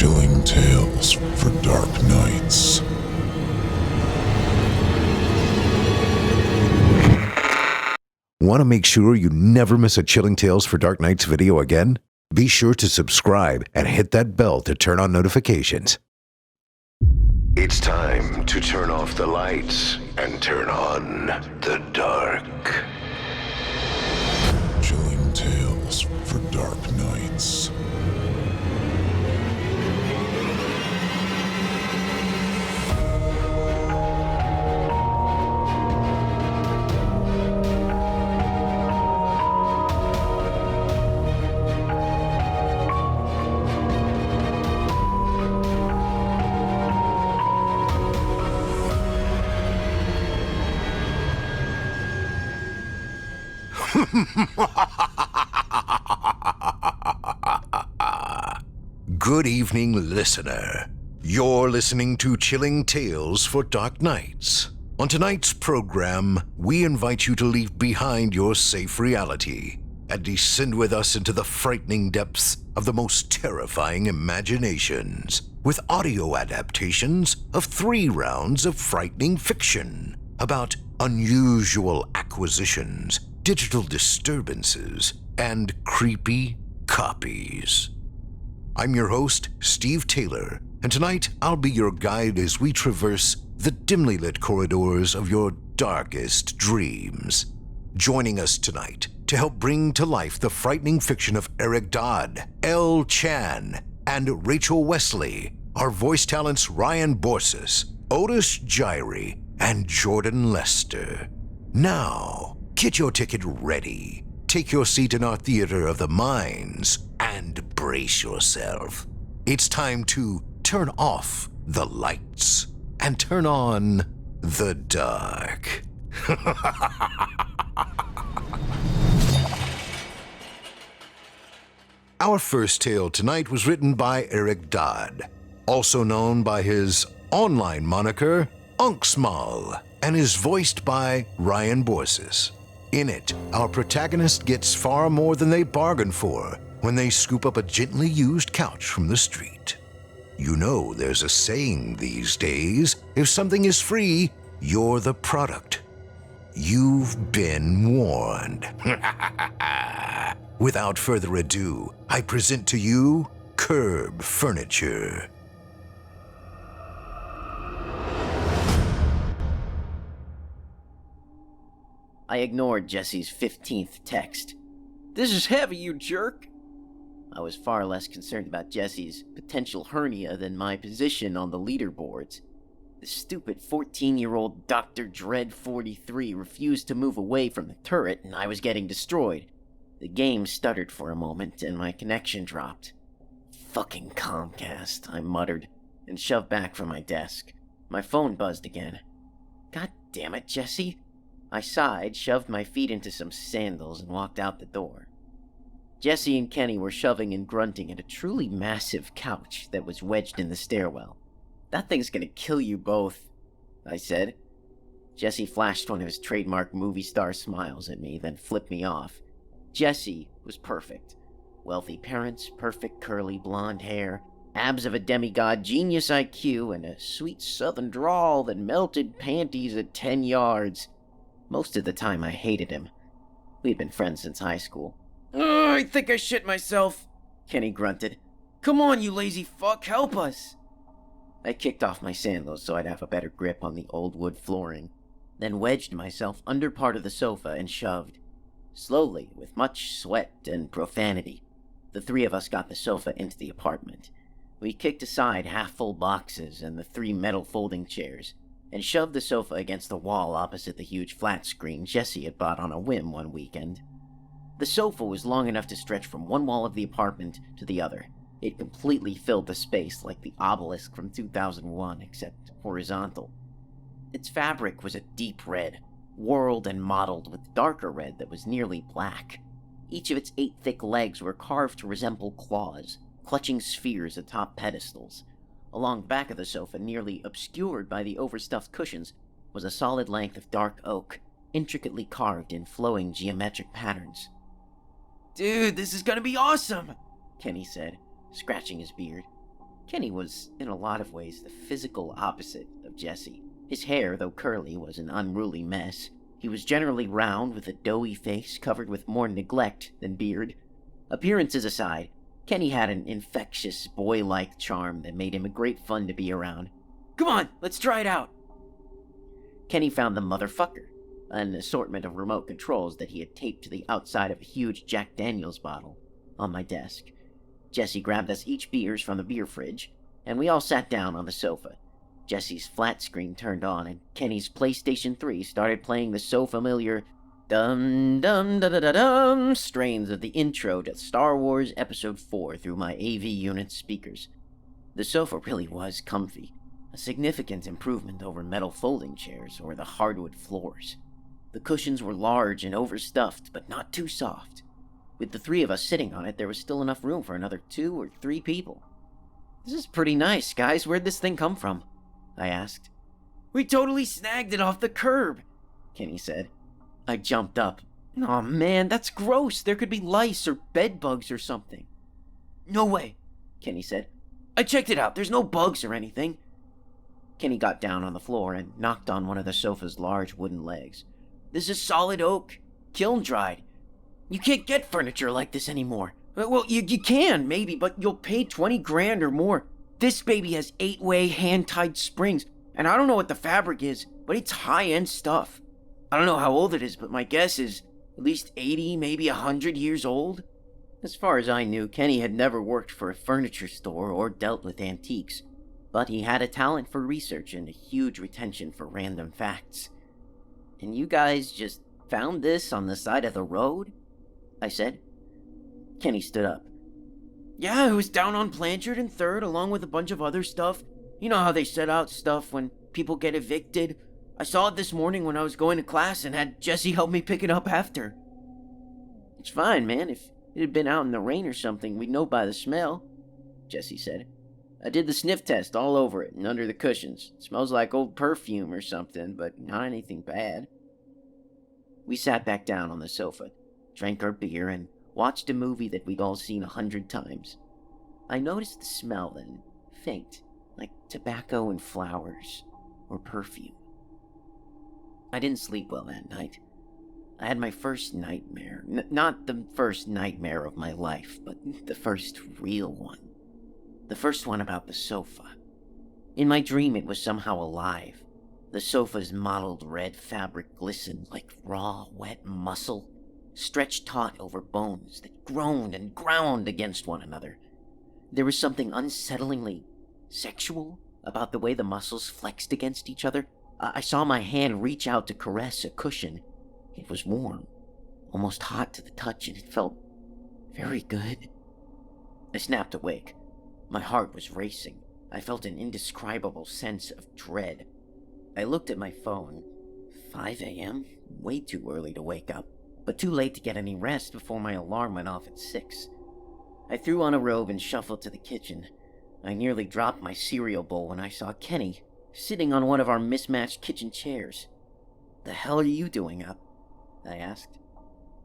Chilling tales for dark nights. Want to make sure you never miss a Chilling Tales for Dark Nights video again? Be sure to subscribe and hit that bell to turn on notifications. It's time to turn off the lights and turn on the dark. Chilling tales for dark nights. Good evening, listener. You're listening to Chilling Tales for Dark Nights. On tonight's program, we invite you to leave behind your safe reality and descend with us into the frightening depths of the most terrifying imaginations with audio adaptations of 3 rounds of frightening fiction about unusual acquisitions, digital disturbances, and creepy copies. I'm your host, Steve Taylor, and tonight I'll be your guide as we traverse the dimly lit corridors of your darkest dreams. Joining us tonight to help bring to life the frightening fiction of Eric Dodd, L. Chan, and Rachel Wesley are voice talents Ryan Borses, Otis Jiry, and Jordan Lester. Now, get your ticket ready, take your seat in our theater of the minds, and brace yourself. It's time to turn off the lights and turn on the dark. Our first tale tonight was written by Eric Dodd, also known by his online moniker, Unksmal, and is voiced by Ryan Borses. In it, our protagonist gets far more than they bargained for when they scoop up a gently used couch from the street. You know there's a saying these days, if something is free, you're the product. You've been warned. Without further ado, I present to you Curb Furniture. I ignored Jesse's 15th text. "This is heavy, you jerk." I was far less concerned about Jesse's potential hernia than my position on the leaderboards. The stupid 14-year-old Dr. Dread 43 refused to move away from the turret, and I was getting destroyed. The game stuttered for a moment, and my connection dropped. "Fucking Comcast," I muttered, and shoved back from my desk. My phone buzzed again. "God damn it, Jesse." I sighed, shoved my feet into some sandals, and walked out the door. Jesse and Kenny were shoving and grunting at a truly massive couch that was wedged in the stairwell. "That thing's gonna kill you both," I said. Jesse flashed one of his trademark movie star smiles at me, then flipped me off. Jesse was perfect. Wealthy parents, perfect curly blonde hair, abs of a demigod, genius IQ, and a sweet southern drawl that melted panties at 10 yards. Most of the time I hated him. We'd been friends since high school. "Ugh, I think I shit myself," Kenny grunted. "Come on, you lazy fuck, help us." I kicked off my sandals so I'd have a better grip on the old wood flooring, then wedged myself under part of the sofa and shoved. Slowly, with much sweat and profanity, the 3 of us got the sofa into the apartment. We kicked aside half-full boxes and the 3 metal folding chairs, and shoved the sofa against the wall opposite the huge flat screen Jesse had bought on a whim one weekend. The sofa was long enough to stretch from one wall of the apartment to the other. It completely filled the space like the obelisk from 2001, except horizontal. Its fabric was a deep red, whorled and mottled with darker red that was nearly black. Each of its 8 thick legs were carved to resemble claws, clutching spheres atop pedestals. Along the back of the sofa, nearly obscured by the overstuffed cushions, was a solid length of dark oak, intricately carved in flowing geometric patterns. "Dude, this is gonna be awesome," Kenny said, scratching his beard. Kenny was, in a lot of ways, the physical opposite of Jesse. His hair, though curly, was an unruly mess. He was generally round, with a doughy face covered with more neglect than beard. Appearances aside, Kenny had an infectious, boy-like charm that made him a great fun to be around. "Come on, let's try it out!" Kenny found the motherfucker, an assortment of remote controls that he had taped to the outside of a huge Jack Daniels bottle, on my desk. Jesse grabbed us each beers from the beer fridge, and we all sat down on the sofa. Jesse's flat screen turned on, and Kenny's PlayStation 3 started playing the so familiar dum-dum-da-da-da-dum strains of the intro to Star Wars Episode 4 through my AV unit speakers. The sofa really was comfy, a significant improvement over metal folding chairs or the hardwood floors. The cushions were large and overstuffed, but not too soft. With the three of us sitting on it, there was still enough room for another 2 or 3 people. "This is pretty nice, guys. Where'd this thing come from?" I asked. "We totally snagged it off the curb," Kenny said. I jumped up. "Aw, man, that's gross. There could be lice or bed bugs or something." "No way," Kenny said. "I checked it out. There's no bugs or anything." Kenny got down on the floor and knocked on one of the sofa's large wooden legs. "This is solid oak, kiln-dried. You can't get furniture like this anymore. Well, you can, maybe, but you'll pay 20 grand or more. This baby has 8-way hand-tied springs, and I don't know what the fabric is, but it's high-end stuff. I don't know how old it is, but my guess is at least 80, maybe 100 years old." As far as I knew, Kenny had never worked for a furniture store or dealt with antiques, but he had a talent for research and a huge retention for random facts. "And you guys just found this on the side of the road?" I said. Kenny stood up. "Yeah, it was down on Blanchard and 3rd, along with a bunch of other stuff. You know how they set out stuff when people get evicted. I saw it this morning when I was going to class and had Jesse help me pick it up after." "It's fine, man. If it had been out in the rain or something, we'd know by the smell," Jesse said. "I did the sniff test all over it and under the cushions. It smells like old perfume or something, but not anything bad." We sat back down on the sofa, drank our beer, and watched a movie that we'd all seen 100 times. I noticed the smell then, faint, like tobacco and flowers, or perfume. I didn't sleep well that night. I had my first nightmare. Not the first nightmare of my life, but the first real one. The first one about the sofa. In my dream, it was somehow alive. The sofa's mottled red fabric glistened like raw, wet muscle, stretched taut over bones that groaned and ground against one another. There was something unsettlingly sexual about the way the muscles flexed against each other. I saw my hand reach out to caress a cushion. It was warm, almost hot to the touch, and it felt very good. I snapped awake. My heart was racing. I felt an indescribable sense of dread. I looked at my phone. 5 a.m.? Way too early to wake up, but too late to get any rest before my alarm went off at 6. I threw on a robe and shuffled to the kitchen. I nearly dropped my cereal bowl when I saw Kenny sitting on one of our mismatched kitchen chairs. "The hell are you doing up?" I asked.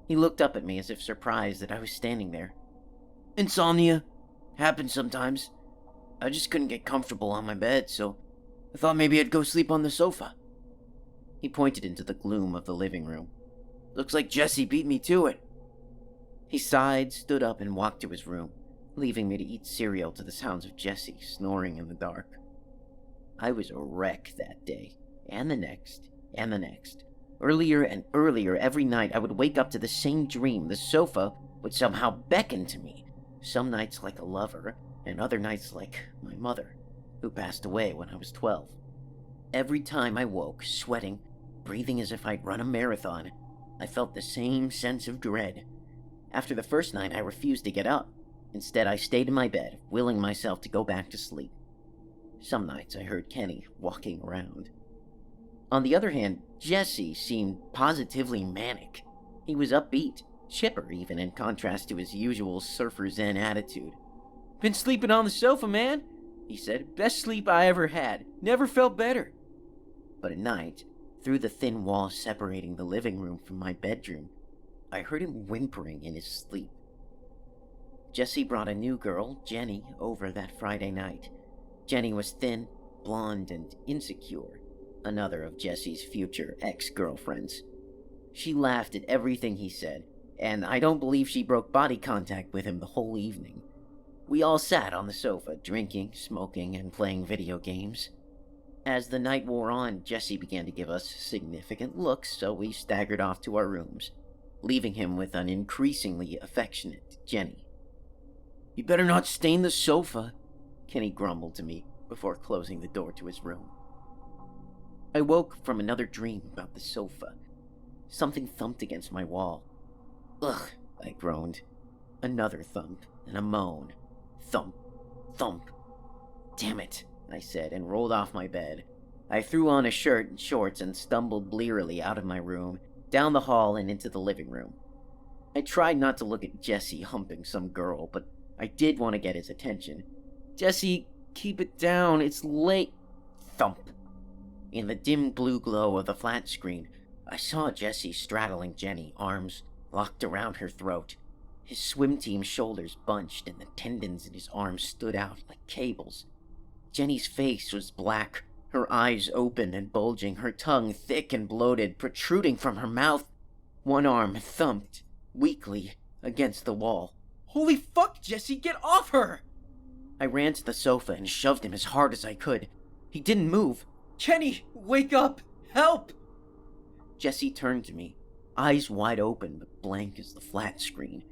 He looked up at me as if surprised that I was standing there. "Insomnia. Happens sometimes. I just couldn't get comfortable on my bed, so I thought maybe I'd go sleep on the sofa." He pointed into the gloom of the living room. "Looks like Jesse beat me to it." He sighed, stood up, and walked to his room, leaving me to eat cereal to the sounds of Jesse snoring in the dark. I was a wreck that day, and the next, and the next. Earlier and earlier every night I would wake up to the same dream. The sofa would somehow beckon to me, some nights like a lover, and other nights like my mother, who passed away when I was 12. Every time I woke, sweating, breathing as if I'd run a marathon, I felt the same sense of dread. After the first night, I refused to get up. Instead, I stayed in my bed, willing myself to go back to sleep. Some nights I heard Kenny walking around. On the other hand, Jesse seemed positively manic. He was upbeat, chipper even, in contrast to his usual surfer zen attitude. "Been sleeping on the sofa, man," he said. "Best sleep I ever had. Never felt better." But at night, through the thin wall separating the living room from my bedroom, I heard him whimpering in his sleep. Jesse brought a new girl, Jenny, over that Friday night. Jenny was thin, blonde, and insecure, another of Jesse's future ex-girlfriends. She laughed at everything he said, and I don't believe she broke body contact with him the whole evening. We all sat on the sofa, drinking, smoking, and playing video games. As the night wore on, Jesse began to give us significant looks, so we staggered off to our rooms, leaving him with an increasingly affectionate Jenny. "You better not stain the sofa," Kenny grumbled to me before closing the door to his room. I woke from another dream about the sofa. Something thumped against my wall. "Ugh," I groaned. Another thump and a moan. Thump, thump. "Damn it," I said, and rolled off my bed. I threw on a shirt and shorts and stumbled blearily out of my room, down the hall and into the living room. I tried not to look at Jesse humping some girl, but I did want to get his attention. "Jesse, keep it down, it's late." Thump. In the dim blue glow of the flat screen, I saw Jesse straddling Jenny, arms locked around her throat. His swim team shoulders bunched and the tendons in his arms stood out like cables. Jenny's face was black, her eyes open and bulging, her tongue thick and bloated, protruding from her mouth. One arm thumped, weakly, against the wall. "Holy fuck, Jesse, get off her!" I ran to the sofa and shoved him as hard as I could. He didn't move. "Kenny, wake up! Help!" Jesse turned to me, eyes wide open but blank as the flat screen.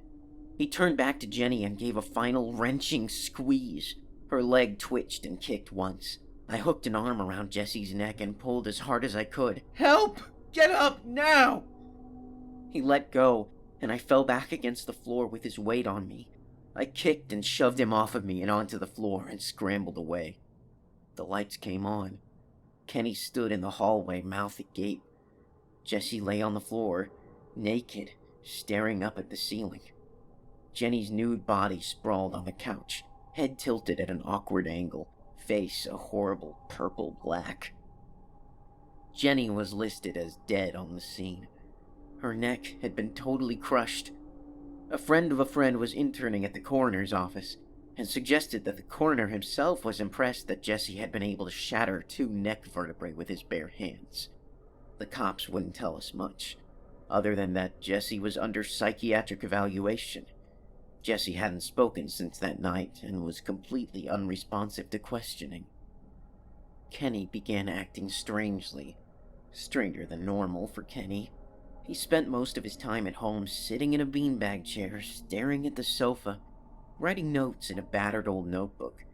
He turned back to Jenny and gave a final wrenching squeeze. Her leg twitched and kicked once. I hooked an arm around Jesse's neck and pulled as hard as I could. "Help! Get up, now!" He let go, and I fell back against the floor with his weight on me. I kicked and shoved him off of me and onto the floor and scrambled away. The lights came on. Kenny stood in the hallway, mouth agape. Jesse lay on the floor, naked, staring up at the ceiling. Jenny's nude body sprawled on the couch, head tilted at an awkward angle, face a horrible purple-black. Jenny was listed as dead on the scene. Her neck had been totally crushed. A friend of a friend was interning at the coroner's office and suggested that the coroner himself was impressed that Jesse had been able to shatter 2 neck vertebrae with his bare hands. The cops wouldn't tell us much, other than that Jesse was under psychiatric evaluation. Jesse hadn't spoken since that night and was completely unresponsive to questioning. Kenny began acting strangely, stranger than normal for Kenny. He spent most of his time at home sitting in a beanbag chair, staring at the sofa, writing notes in a battered old notebook.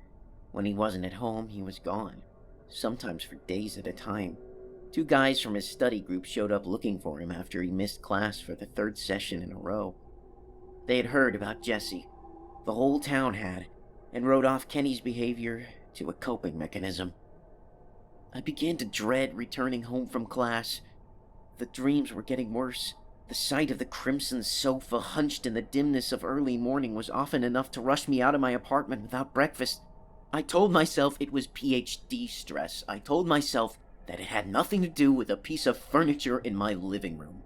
When he wasn't at home, he was gone, sometimes for days at a time. 2 guys from his study group showed up looking for him after he missed class for the 3rd session in a row. They had heard about Jesse, the whole town had, and wrote off Kenny's behavior to a coping mechanism. I began to dread returning home from class. The dreams were getting worse. The sight of the crimson sofa hunched in the dimness of early morning was often enough to rush me out of my apartment without breakfast. I told myself it was PhD stress. I told myself that it had nothing to do with a piece of furniture in my living room.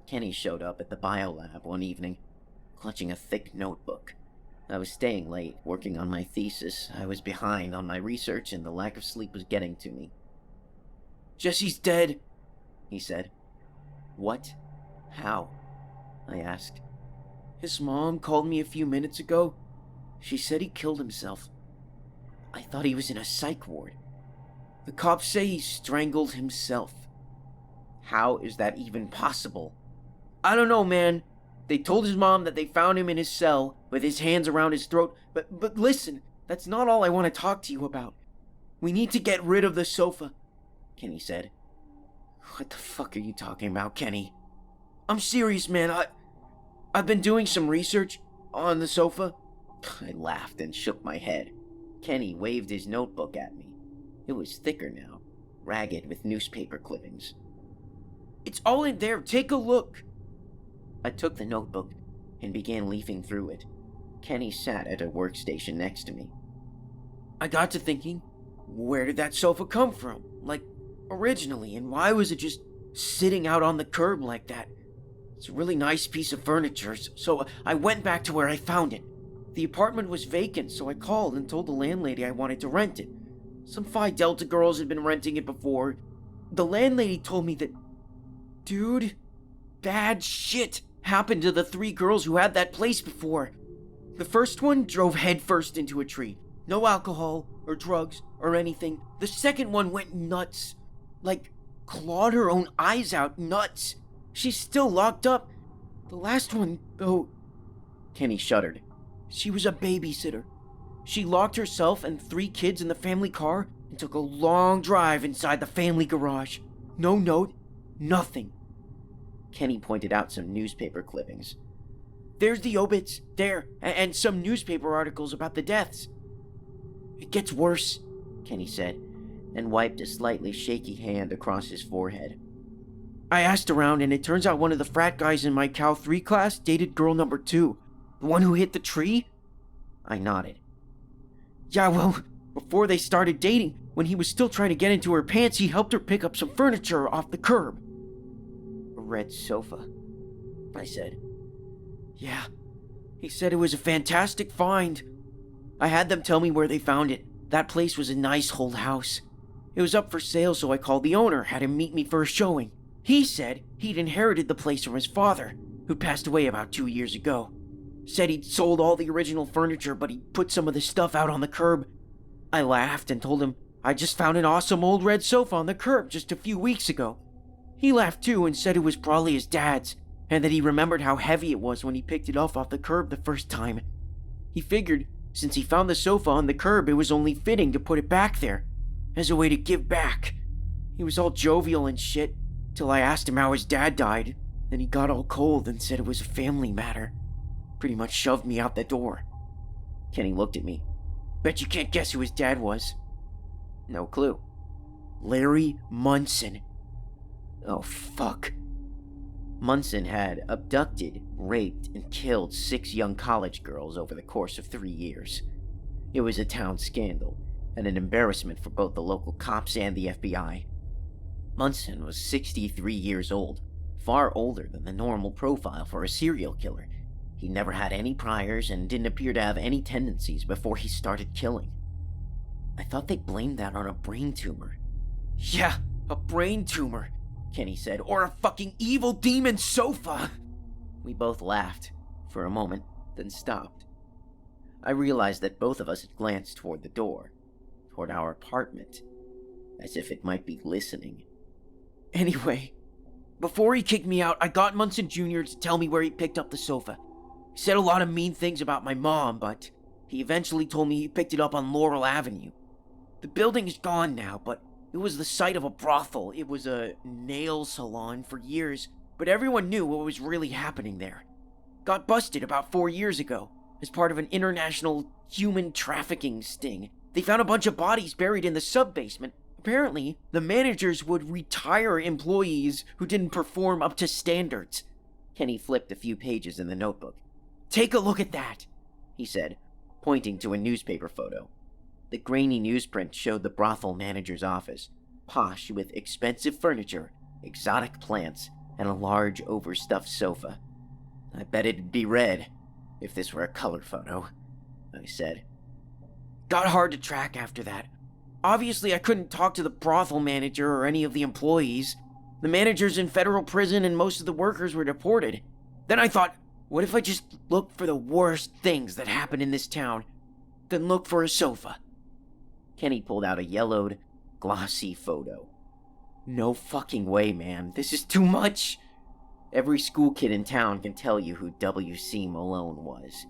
Kenny showed up at the biolab one evening, clutching a thick notebook. I was staying late, working on my thesis. I was behind on my research, and the lack of sleep was getting to me. "Jesse's dead," he said. "What? How?" I asked. "His mom called me a few minutes ago. She said he killed himself. I thought he was in a psych ward. The cops say he strangled himself." "How is that even possible?" "I don't know, man. They told his mom that they found him in his cell with his hands around his throat. But listen, that's not all I want to talk to you about. We need to get rid of the sofa," Kenny said. "What the fuck are you talking about, Kenny?" "I'm serious, man. I've been doing some research on the sofa." I laughed and shook my head. Kenny waved his notebook at me. It was thicker now, ragged with newspaper clippings. "It's all in there. Take a look." I took the notebook and began leafing through it. Kenny sat at a workstation next to me. "I got to thinking, where did that sofa come from? Like, originally, and why was it just sitting out on the curb like that? It's a really nice piece of furniture, so I went back to where I found it. The apartment was vacant, so I called and told the landlady I wanted to rent it. Some Phi Delta girls had been renting it before. The landlady told me that, dude, bad shit happened to the 3 girls who had that place before. The first one drove headfirst into a tree. No alcohol or drugs or anything. The second one went nuts. Like, clawed her own eyes out nuts. She's still locked up. The last one, though... Kenny shuddered. She was a babysitter. She locked herself and 3 kids in the family car and took a long drive inside the family garage. No note, nothing. Kenny pointed out some newspaper clippings. There's the obits, there, and some newspaper articles about the deaths. It gets worse, Kenny said, and wiped a slightly shaky hand across his forehead. I asked around, and it turns out one of the frat guys in my Cal 3 class dated girl number 2, the one who hit the tree? I nodded. Yeah, well, before they started dating, when he was still trying to get into her pants, he helped her pick up some furniture off the curb. A red sofa, I said. Yeah, he said it was a fantastic find. I had them tell me where they found it. That place was a nice old house. It was up for sale, so I called the owner, had him meet me for a showing. He said he'd inherited the place from his father, who passed away about 2 years ago. Said he'd sold all the original furniture, but he put some of the stuff out on the curb. I laughed and told him I just found an awesome old red sofa on the curb just a few weeks ago. He laughed too and said it was probably his dad's, and that he remembered how heavy it was when he picked it off the curb the first time. He figured, since he found the sofa on the curb, it was only fitting to put it back there, as a way to give back. He was all jovial and shit, till I asked him how his dad died. Then he got all cold and said it was a family matter. Pretty much shoved me out the door. Kenny looked at me. Bet you can't guess who his dad was. No clue. Larry Munson. Oh, fuck. Munson had abducted, raped, and killed 6 young college girls over the course of 3 years. It was a town scandal, and an embarrassment for both the local cops and the FBI. Munson was 63 years old, far older than the normal profile for a serial killer. He never had any priors and didn't appear to have any tendencies before he started killing. I thought they blamed that on a brain tumor. Yeah, a brain tumor, Kenny said, or a fucking evil demon sofa. We both laughed for a moment, then stopped. I realized that both of us had glanced toward the door, toward our apartment, as if it might be listening. Anyway, before he kicked me out, I got Munson Jr. to tell me where he picked up the sofa. He said a lot of mean things about my mom, but he eventually told me he picked it up on Laurel Avenue. The building is gone now, but it was the site of a brothel. It was a nail salon for years, but everyone knew what was really happening there. Got busted about 4 years ago, as part of an international human trafficking sting. They found a bunch of bodies buried in the sub-basement. Apparently, the managers would retire employees who didn't perform up to standards. Kenny flipped a few pages in the notebook. Take a look at that, he said, pointing to a newspaper photo. The grainy newsprint showed the brothel manager's office, posh with expensive furniture, exotic plants, and a large overstuffed sofa. I bet it'd be red, if this were a color photo, I said. Got hard to track after that. Obviously, I couldn't talk to the brothel manager or any of the employees. The manager's in federal prison and most of the workers were deported. Then I thought, what if I just look for the worst things that happen in this town, then look for a sofa? Kenny pulled out a yellowed, glossy photo. No fucking way, man. This is too much. Every school kid in town can tell you who W.C. Malone was.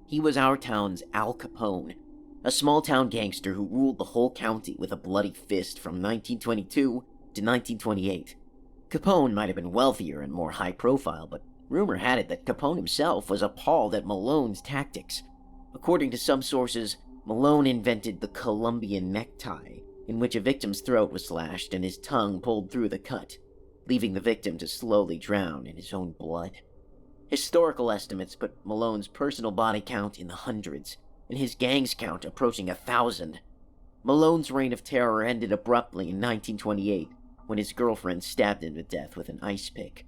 He was our town's Al Capone, a small-town gangster who ruled the whole county with a bloody fist from 1922 to 1928. Capone might have been wealthier and more high-profile, but rumor had it that Capone himself was appalled at Malone's tactics. According to some sources, Malone invented the Colombian necktie, in which a victim's throat was slashed and his tongue pulled through the cut, leaving the victim to slowly drown in his own blood. Historical estimates put Malone's personal body count in the hundreds, and his gang's count approaching 1,000. Malone's reign of terror ended abruptly in 1928, when his girlfriend stabbed him to death with an ice pick.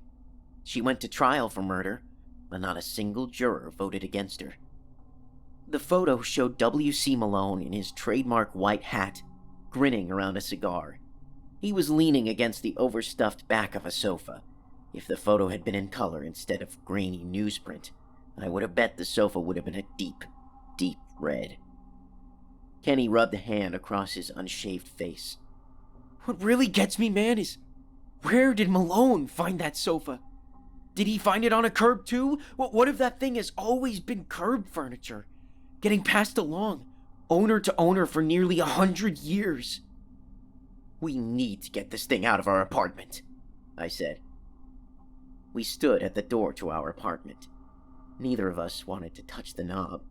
She went to trial for murder, but not a single juror voted against her. The photo showed W.C. Malone in his trademark white hat, grinning around a cigar. He was leaning against the overstuffed back of a sofa. If the photo had been in color instead of grainy newsprint, I would have bet the sofa would have been a deep, deep red. Kenny rubbed a hand across his unshaved face. What really gets me, man, is where did Malone find that sofa? Did he find it on a curb too? What if that thing has always been curb furniture, getting passed along, owner to owner for nearly 100 years? We need to get this thing out of our apartment, I said. We stood at the door to our apartment. Neither of us wanted to touch the knob.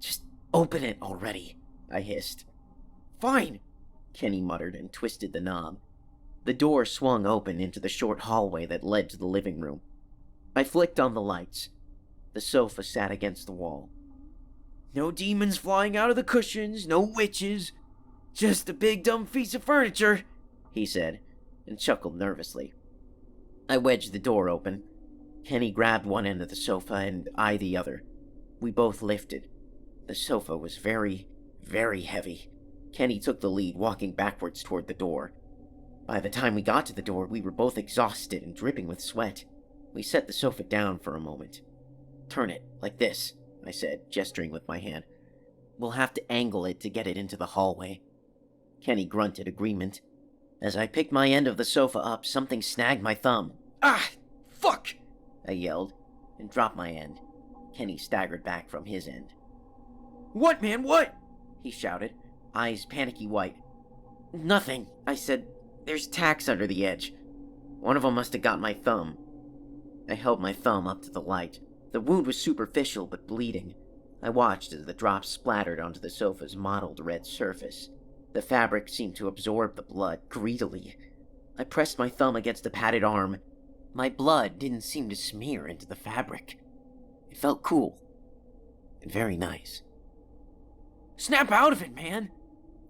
Just open it already, I hissed. Fine, Kenny muttered and twisted the knob. The door swung open into the short hallway that led to the living room. I flicked on the lights. The sofa sat against the wall. No demons flying out of the cushions, no witches. Just a big dumb piece of furniture, he said, and chuckled nervously. I wedged the door open. Kenny grabbed one end of the sofa and I the other. We both lifted. The sofa was very, very heavy. Kenny took the lead, walking backwards toward the door. By the time we got to the door, we were both exhausted and dripping with sweat. We set the sofa down for a moment. Turn it, like this, I said, gesturing with my hand. We'll have to angle it to get it into the hallway. Kenny grunted agreement. As I picked my end of the sofa up, something snagged my thumb. Ah! Fuck! I yelled, and dropped my end. Kenny staggered back from his end. What, man, what? He shouted, eyes panicky white. Nothing, I said. There's tacks under the edge. One of them must have got my thumb. I held my thumb up to the light. The wound was superficial but bleeding. I watched as the drops splattered onto the sofa's mottled red surface. The fabric seemed to absorb the blood greedily. I pressed my thumb against the padded arm. My blood didn't seem to smear into the fabric. It felt cool and very nice. Snap out of it, man,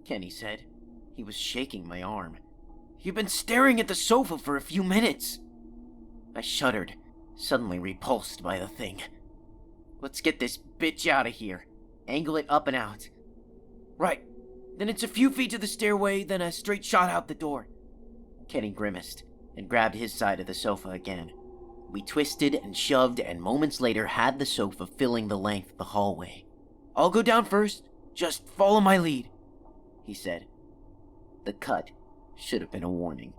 Kenny said. He was shaking my arm. You've been staring at the sofa for a few minutes. I shuddered, suddenly repulsed by the thing. Let's get this bitch out of here. Angle it up and out. Right. Then it's a few feet to the stairway, then a straight shot out the door. Kenny grimaced and grabbed his side of the sofa again. We twisted and shoved and moments later had the sofa filling the length of the hallway. I'll go down first. Just follow my lead, he said. The cut should have been a warning.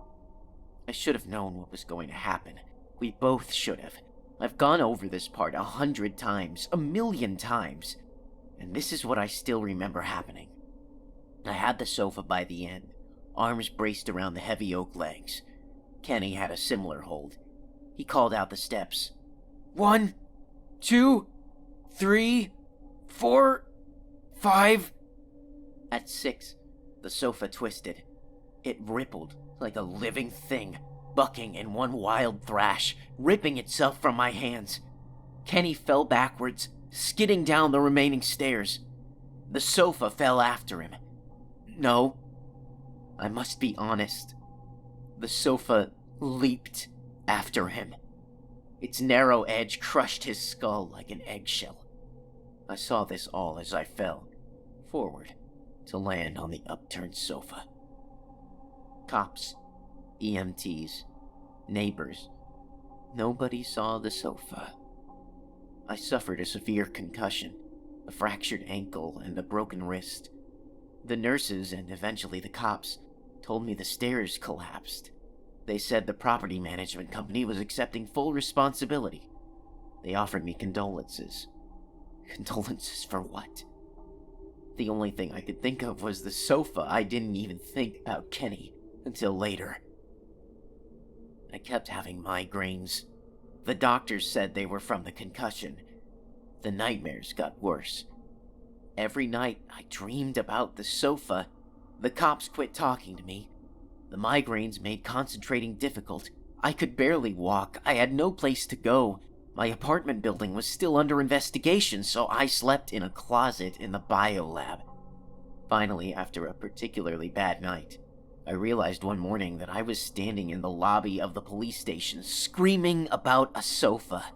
I should have known what was going to happen. We both should have. I've gone over this part 100 times, 1,000,000 times, and this is what I still remember happening. I had the sofa by the end, arms braced around the heavy oak legs. Kenny had a similar hold. He called out the steps. 1, 2, 3, 4, 5. At 6, the sofa twisted. It rippled like a living thing, bucking in one wild thrash, ripping itself from my hands. Kenny fell backwards, skidding down the remaining stairs. The sofa fell after him. No, I must be honest. The sofa leaped after him. Its narrow edge crushed his skull like an eggshell. I saw this all as I fell forward to land on the upturned sofa. Cops, EMTs, neighbors. Nobody saw the sofa. I suffered a severe concussion, a fractured ankle, and a broken wrist. The nurses and eventually the cops told me the stairs collapsed. They said the property management company was accepting full responsibility. They offered me condolences. Condolences for what? The only thing I could think of was the sofa. I didn't even think about Kenny until later. I kept having migraines. The doctors said they were from the concussion. The nightmares got worse. Every night I dreamed about the sofa. The cops quit talking to me. The migraines made concentrating difficult. I could barely walk. I had no place to go. My apartment building was still under investigation, so I slept in a closet in the biolab. Finally, after a particularly bad night, I realized one morning that I was standing in the lobby of the police station screaming about a sofa.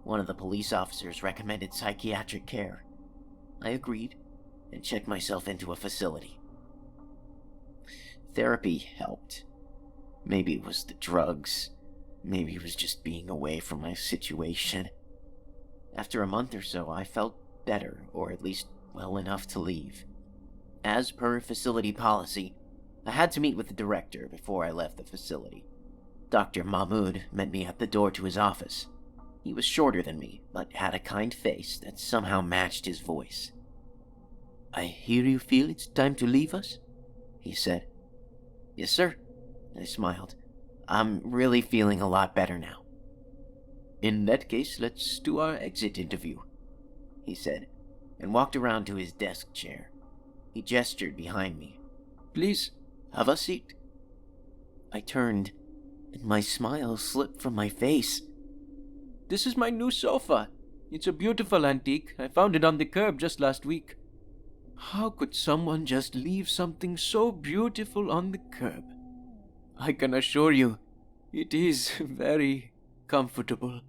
One of the police officers recommended psychiatric care. I agreed and checked myself into a facility. Therapy helped. Maybe it was the drugs. Maybe it was just being away from my situation. After a month or so, I felt better, or at least well enough to leave. As per facility policy, I had to meet with the director before I left the facility. Dr. Mahmoud met me at the door to his office. He was shorter than me, but had a kind face that somehow matched his voice. "I hear you feel it's time to leave us?" he said. "Yes, sir," I smiled. "I'm really feeling a lot better now." "In that case, let's do our exit interview," he said, and walked around to his desk chair. He gestured behind me. "Please, have a seat." I turned, and my smile slipped from my face. "This is my new sofa. It's a beautiful antique. I found it on the curb just last week." How could someone just leave something so beautiful on the curb? I can assure you, it is very comfortable.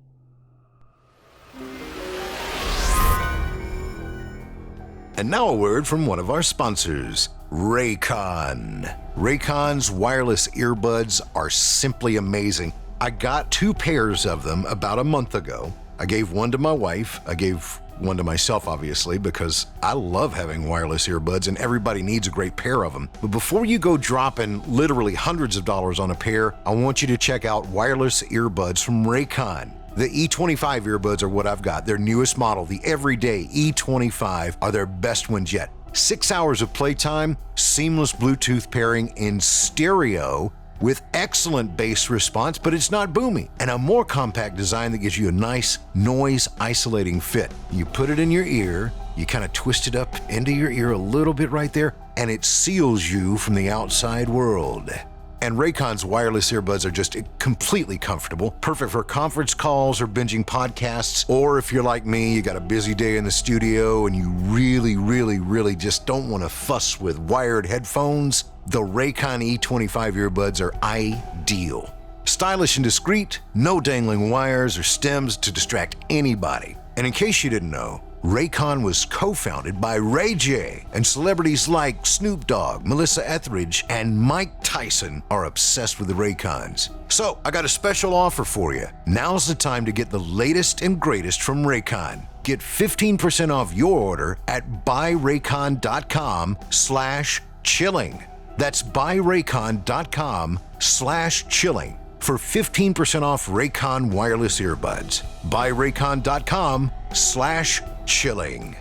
And now a word from one of our sponsors, Raycon. Raycon's wireless earbuds are simply amazing. I got 2 pairs of them about a month ago. I gave one to my wife. I gave one to myself, obviously, because I love having wireless earbuds and everybody needs a great pair of them. But before you go dropping literally hundreds of dollars on a pair, I want you to check out wireless earbuds from Raycon. The E25 earbuds are what I've got. Their newest model, the Everyday E25, are their best ones yet. 6 hours of playtime, seamless Bluetooth pairing in stereo with excellent bass response, but it's not boomy, and a more compact design that gives you a nice noise-isolating fit. You put it in your ear, you kind of twist it up into your ear a little bit right there, and it seals you from the outside world. And Raycon's wireless earbuds are just completely comfortable, perfect for conference calls or binging podcasts, or if you're like me, you got a busy day in the studio and you really just don't want to fuss with wired headphones, the Raycon E25 earbuds are ideal. Stylish and discreet, no dangling wires or stems to distract anybody. And in case you didn't know, Raycon was co-founded by Ray J, and celebrities like Snoop Dogg, Melissa Etheridge, and Mike Tyson are obsessed with the Raycons. So, I got a special offer for you. Now's the time to get the latest and greatest from Raycon. Get 15% off your order at buyraycon.com/chilling. That's buyraycon.com/chilling for 15% off Raycon wireless earbuds. buyraycon.com/chilling.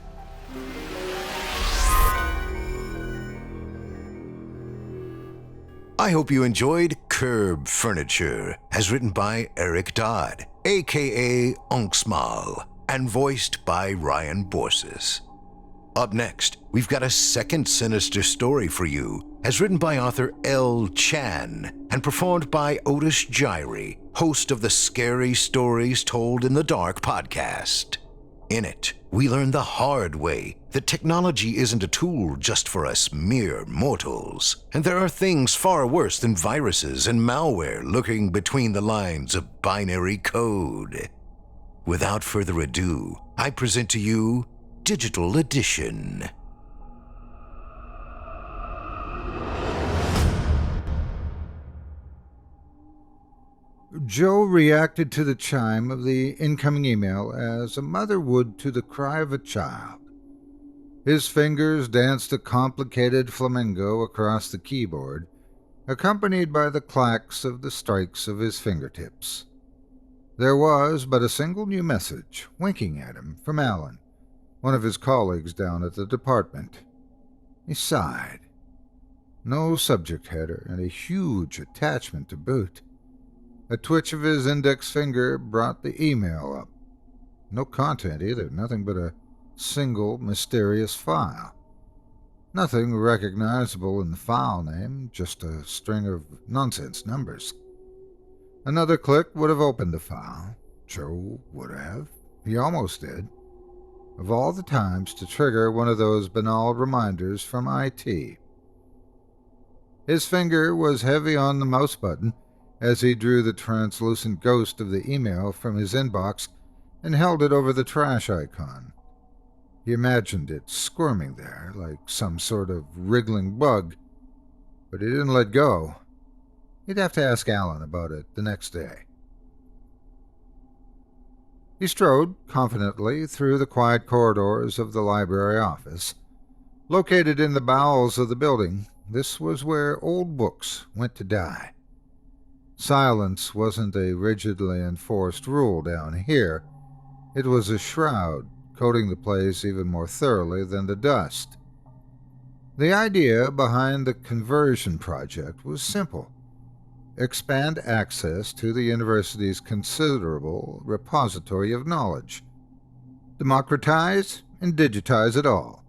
I hope you enjoyed Curb Furniture, as written by Eric Dodd, aka Unksmal, and voiced by Ryan Borses. Up next, we've got a second sinister story for you, as written by author L. Chan and performed by Otis Jiry, host of the Scary Stories Told in the Dark podcast. In it, we learn the hard way that technology isn't a tool just for us mere mortals, and there are things far worse than viruses and malware lurking between the lines of binary code. Without further ado, I present to you Digital Edition. Joe reacted to the chime of the incoming email as a mother would to the cry of a child. His fingers danced a complicated flamingo across the keyboard, accompanied by the clacks of the strikes of his fingertips. There was but a single new message, winking at him, from Alan, one of his colleagues down at the department. He sighed. No subject header, and a huge attachment to boot. A twitch of his index finger brought the email up. No content either, nothing but a single mysterious file. Nothing recognizable in the file name, just a string of nonsense numbers. Another click would have opened the file. Joe would have. He almost did. Of all the times to trigger one of those banal reminders from IT. His finger was heavy on the mouse button as he drew the translucent ghost of the email from his inbox and held it over the trash icon. He imagined it squirming there like some sort of wriggling bug, but he didn't let go. He'd have to ask Alan about it the next day. He strode confidently through the quiet corridors of the library office. Located in the bowels of the building, this was where old books went to die. Silence wasn't a rigidly enforced rule down here. It was a shroud, coating the place even more thoroughly than the dust. The idea behind the conversion project was simple. Expand access to the university's considerable repository of knowledge. Democratize and digitize it all.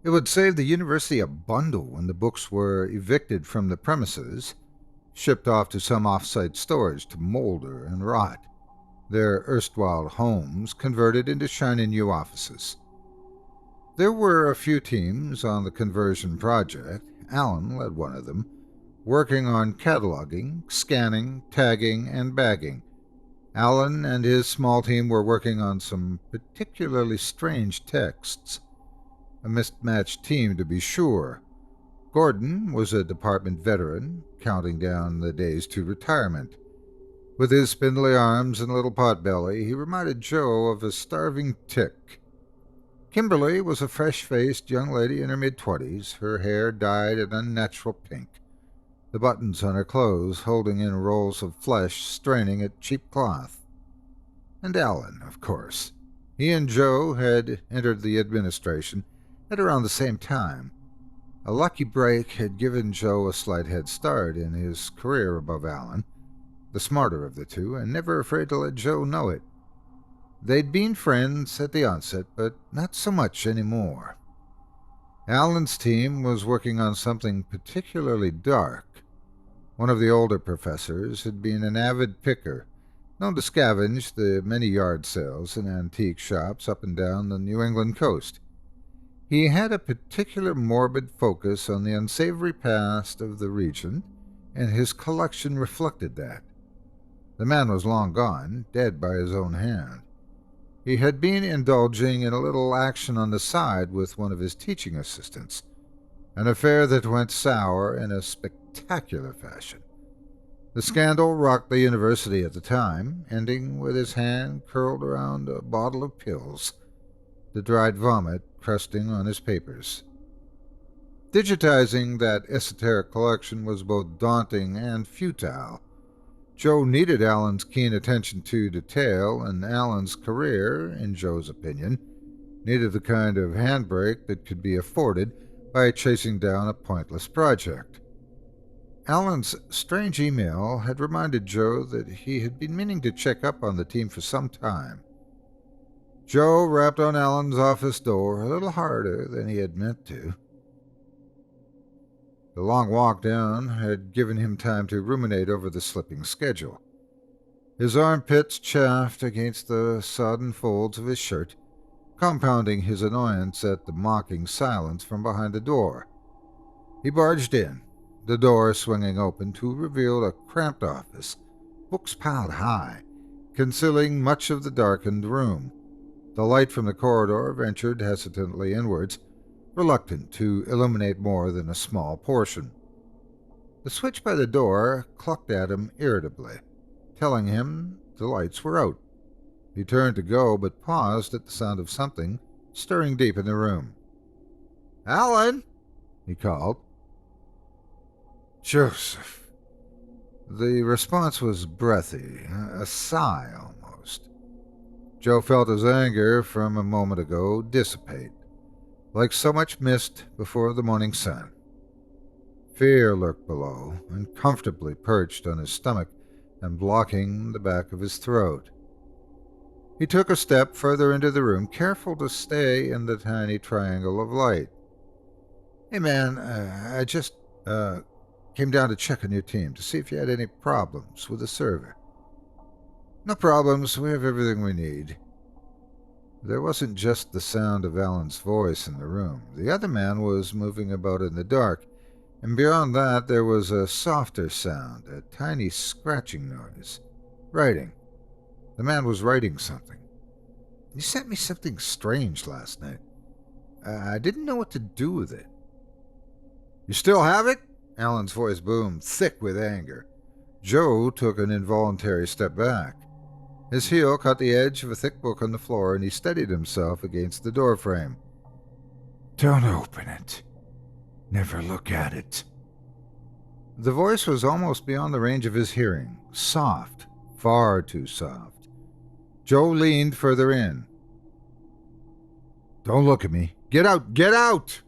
It would save the university a bundle when the books were evicted from the premises, shipped off to some off-site storage to molder and rot, their erstwhile homes converted into shiny new offices. There were a few teams on the conversion project. Alan led one of them, working on cataloging, scanning, tagging, and bagging. Alan and his small team were working on some particularly strange texts. A mismatched team, to be sure. Gordon was a department veteran, counting down the days to retirement. With his spindly arms and little pot-belly, he reminded Joe of a starving tick. Kimberly was a fresh-faced young lady in her mid-20s, her hair dyed an unnatural pink, the buttons on her clothes holding in rolls of flesh straining at cheap cloth. And Alan, of course. He and Joe had entered the administration at around the same time. A lucky break had given Joe a slight head start in his career above Alan, the smarter of the two, and never afraid to let Joe know it. They'd been friends at the onset, but not so much anymore. Alan's team was working on something particularly dark. One of the older professors had been an avid picker, known to scavenge the many yard sales and antique shops up and down the New England coast. He had a particular morbid focus on the unsavory past of the region, and his collection reflected that. The man was long gone, dead by his own hand. He had been indulging in a little action on the side with one of his teaching assistants, an affair that went sour in a spectacular fashion. The scandal rocked the university at the time, ending with his hand curled around a bottle of pills, the dried vomit crusting on his papers. Digitizing that esoteric collection was both daunting and futile. Joe needed Alan's keen attention to detail, and Alan's career, in Joe's opinion, needed the kind of handbrake that could be afforded by chasing down a pointless project. Alan's strange email had reminded Joe that he had been meaning to check up on the team for some time. Joe rapped on Alan's office door a little harder than he had meant to. The long walk down had given him time to ruminate over the slipping schedule. His armpits chafed against the sodden folds of his shirt, compounding his annoyance at the mocking silence from behind the door. He barged in, the door swinging open to reveal a cramped office, books piled high, concealing much of the darkened room. The light from the corridor ventured hesitantly inwards, reluctant to illuminate more than a small portion. The switch by the door clucked at him irritably, telling him the lights were out. He turned to go, but paused at the sound of something stirring deep in the room. "Alan!" he called. "Joseph." The response was breathy, a sigh almost. Joe felt his anger from a moment ago dissipate, like so much mist before the morning sun. Fear lurked below, uncomfortably perched on his stomach and blocking the back of his throat. He took a step further into the room, careful to stay in the tiny triangle of light. "Hey man, I just came down to check on your team to see if you had any problems with the server." "No problems, we have everything we need." There wasn't just the sound of Alan's voice in the room. The other man was moving about in the dark, And beyond that, there was a softer sound, a tiny scratching noise. Writing. The man was writing something. He sent me something strange last night. I didn't know what to do with it. You still have it? Alan's voice boomed, thick with anger. Joe took an involuntary step back. His heel caught the edge of a thick book on the floor, and he steadied himself against the doorframe. Don't open it. Never look at it. The voice was almost beyond the range of his hearing. Soft. Far too soft. Joe leaned further in. Don't look at me. Get out! Get out!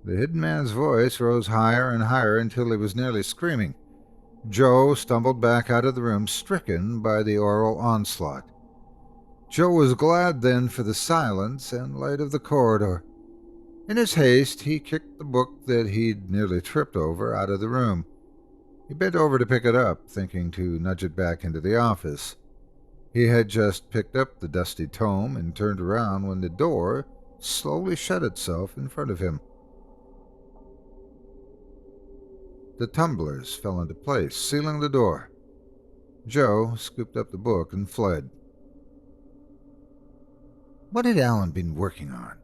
The hidden man's voice rose higher and higher until he was nearly screaming. Joe stumbled back out of the room, stricken by the oral onslaught. Joe was glad then for the silence and light of the corridor. In his haste, he kicked the book that he'd nearly tripped over out of the room. He bent over to pick it up, thinking to nudge it back into the office. He had just picked up the dusty tome and turned around when the door slowly shut itself in front of him. The tumblers fell into place, sealing the door. Joe scooped up the book and fled. What had Alan been working on?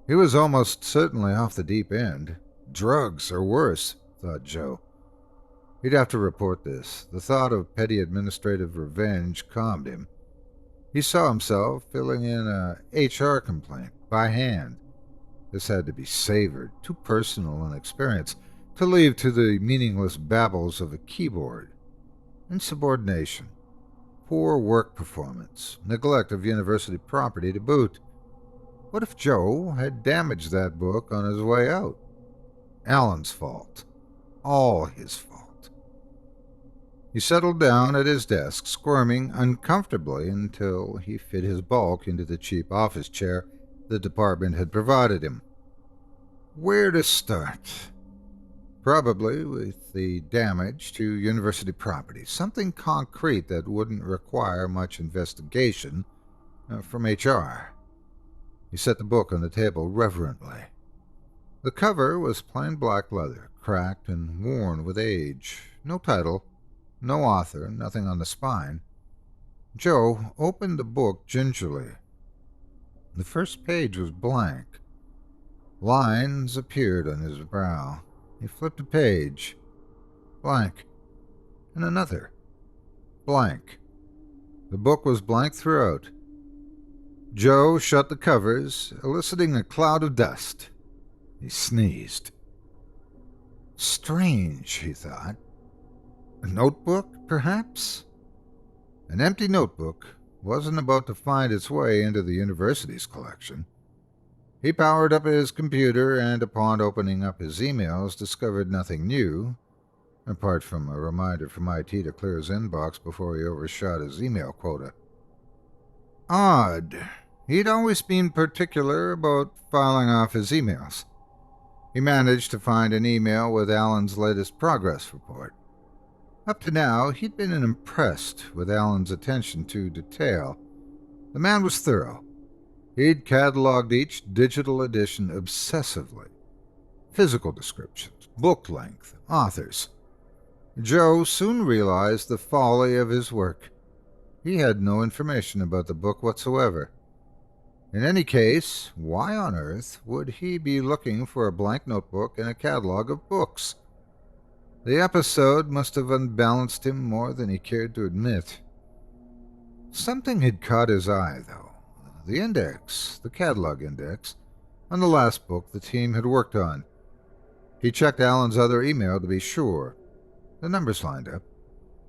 He was almost certainly off the deep end. Drugs or worse, thought Joe. He'd have to report this. The thought of petty administrative revenge calmed him. He saw himself filling in a HR complaint by hand. This had to be savored, too personal an experience to leave to the meaningless babbles of a keyboard. Insubordination, poor work performance, neglect of university property to boot. What if Joe had damaged that book on his way out? Alan's fault. All his fault. He settled down at his desk, squirming uncomfortably until he fit his bulk into the cheap office chair the department had provided him. Where to start? Probably with the damage to university property, something concrete that wouldn't require much investigation from HR. He set the book on the table reverently. The cover was plain black leather, cracked and worn with age. No title, no author, nothing on the spine. Joe opened the book gingerly. The first page was blank. Lines appeared on his brow. He flipped a page. Blank. And another. Blank. The book was blank throughout. Joe shut the covers, eliciting a cloud of dust. He sneezed. Strange, he thought. A notebook, perhaps? An empty notebook wasn't about to find its way into the university's collection. He powered up his computer and, upon opening up his emails, discovered nothing new, apart from a reminder from IT to clear his inbox before he overshot his email quota. Odd. He'd always been particular about filing off his emails. He managed to find an email with Alan's latest progress report. Up to now, he'd been impressed with Alan's attention to detail. The man was thorough. He'd cataloged each digital edition obsessively. Physical descriptions, book length, authors. Joe soon realized the folly of his work. He had no information about the book whatsoever. In any case, why on earth would he be looking for a blank notebook in a catalog of books? The episode must have unbalanced him more than he cared to admit. Something had caught his eye, though. The index, the catalog index, on the last book the team had worked on. He checked Alan's other email to be sure. The numbers lined up.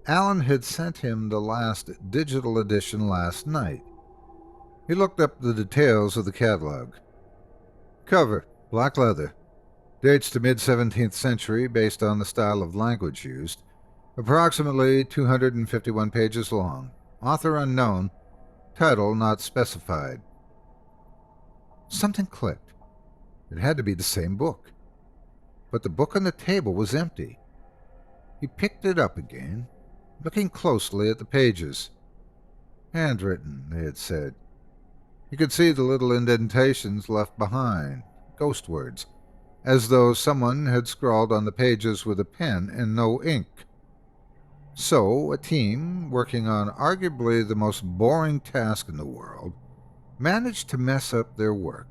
Alan had sent him the last digital edition last night. He looked up the details of the catalog. Cover, black leather. Dates to mid-17th century based on the style of language used. Approximately 251 pages long. Author unknown. Title not specified. Something clicked. It had to be the same book. But the book on the table was empty. He picked it up again, looking closely at the pages. Handwritten, they had said. He could see the little indentations left behind, ghost words. as though someone had scrawled on the pages with a pen and no ink. So, a team, working on arguably the most boring task in the world, managed to mess up their work.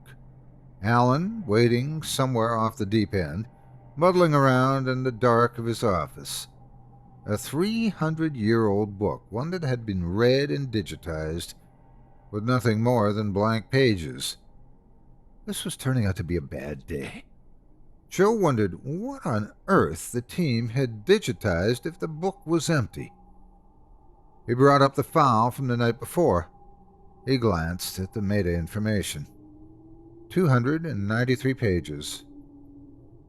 Alan, waiting somewhere off the deep end, muddling around in the dark of his office. A 300-year-old book, one that had been read and digitized, with nothing more than blank pages. This was turning out to be a bad day. Joe wondered what on earth the team had digitized if the book was empty. He brought up the file from the night before. He glanced at the meta information. 293 pages.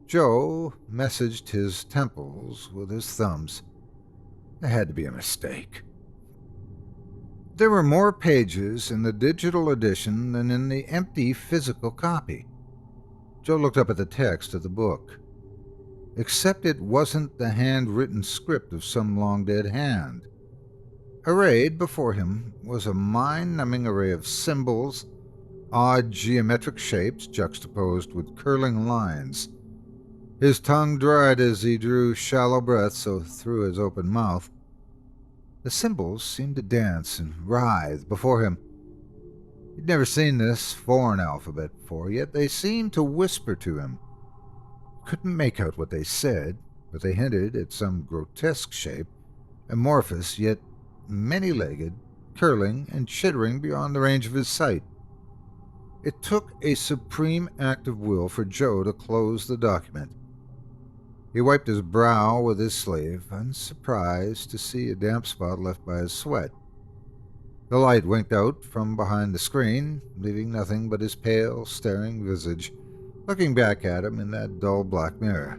Joe messaged his temples with his thumbs. There had to be a mistake. There were more pages in the digital edition than in the empty physical copy. Joe looked up at the text of the book. Except it wasn't the handwritten script of some long-dead hand. Arrayed before him was a mind-numbing array of symbols, odd geometric shapes juxtaposed with curling lines. His tongue dried as he drew shallow breaths through his open mouth. The symbols seemed to dance and writhe before him. He'd never seen this foreign alphabet before, yet they seemed to whisper to him. Couldn't make out what they said, but they hinted at some grotesque shape, amorphous yet many-legged, curling and chittering beyond the range of his sight. It took a supreme act of will for Joe to close the document. He wiped his brow with his sleeve, unsurprised to see a damp spot left by his sweat. The light winked out from behind the screen, leaving nothing but his pale, staring visage, looking back at him in that dull black mirror.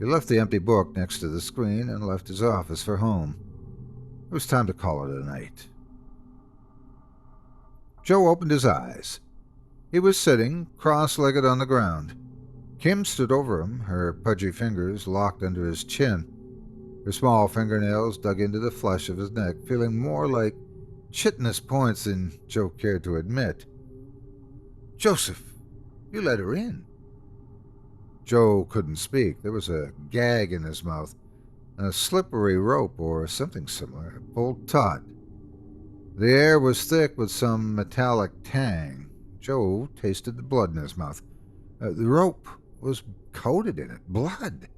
He left the empty book next to the screen and left his office for home. It was time to call it a night. Joe opened his eyes. He was sitting, cross-legged on the ground. Kim stood over him, her pudgy fingers locked under his chin. Her small fingernails dug into the flesh of his neck, feeling more like chitinous points than Joe cared to admit. "Joseph, you let her in." Joe couldn't speak. There was a gag in his mouth, a slippery rope or something similar, pulled taut. The air was thick with some metallic tang. Joe tasted the blood in his mouth. The rope was coated in it. Blood.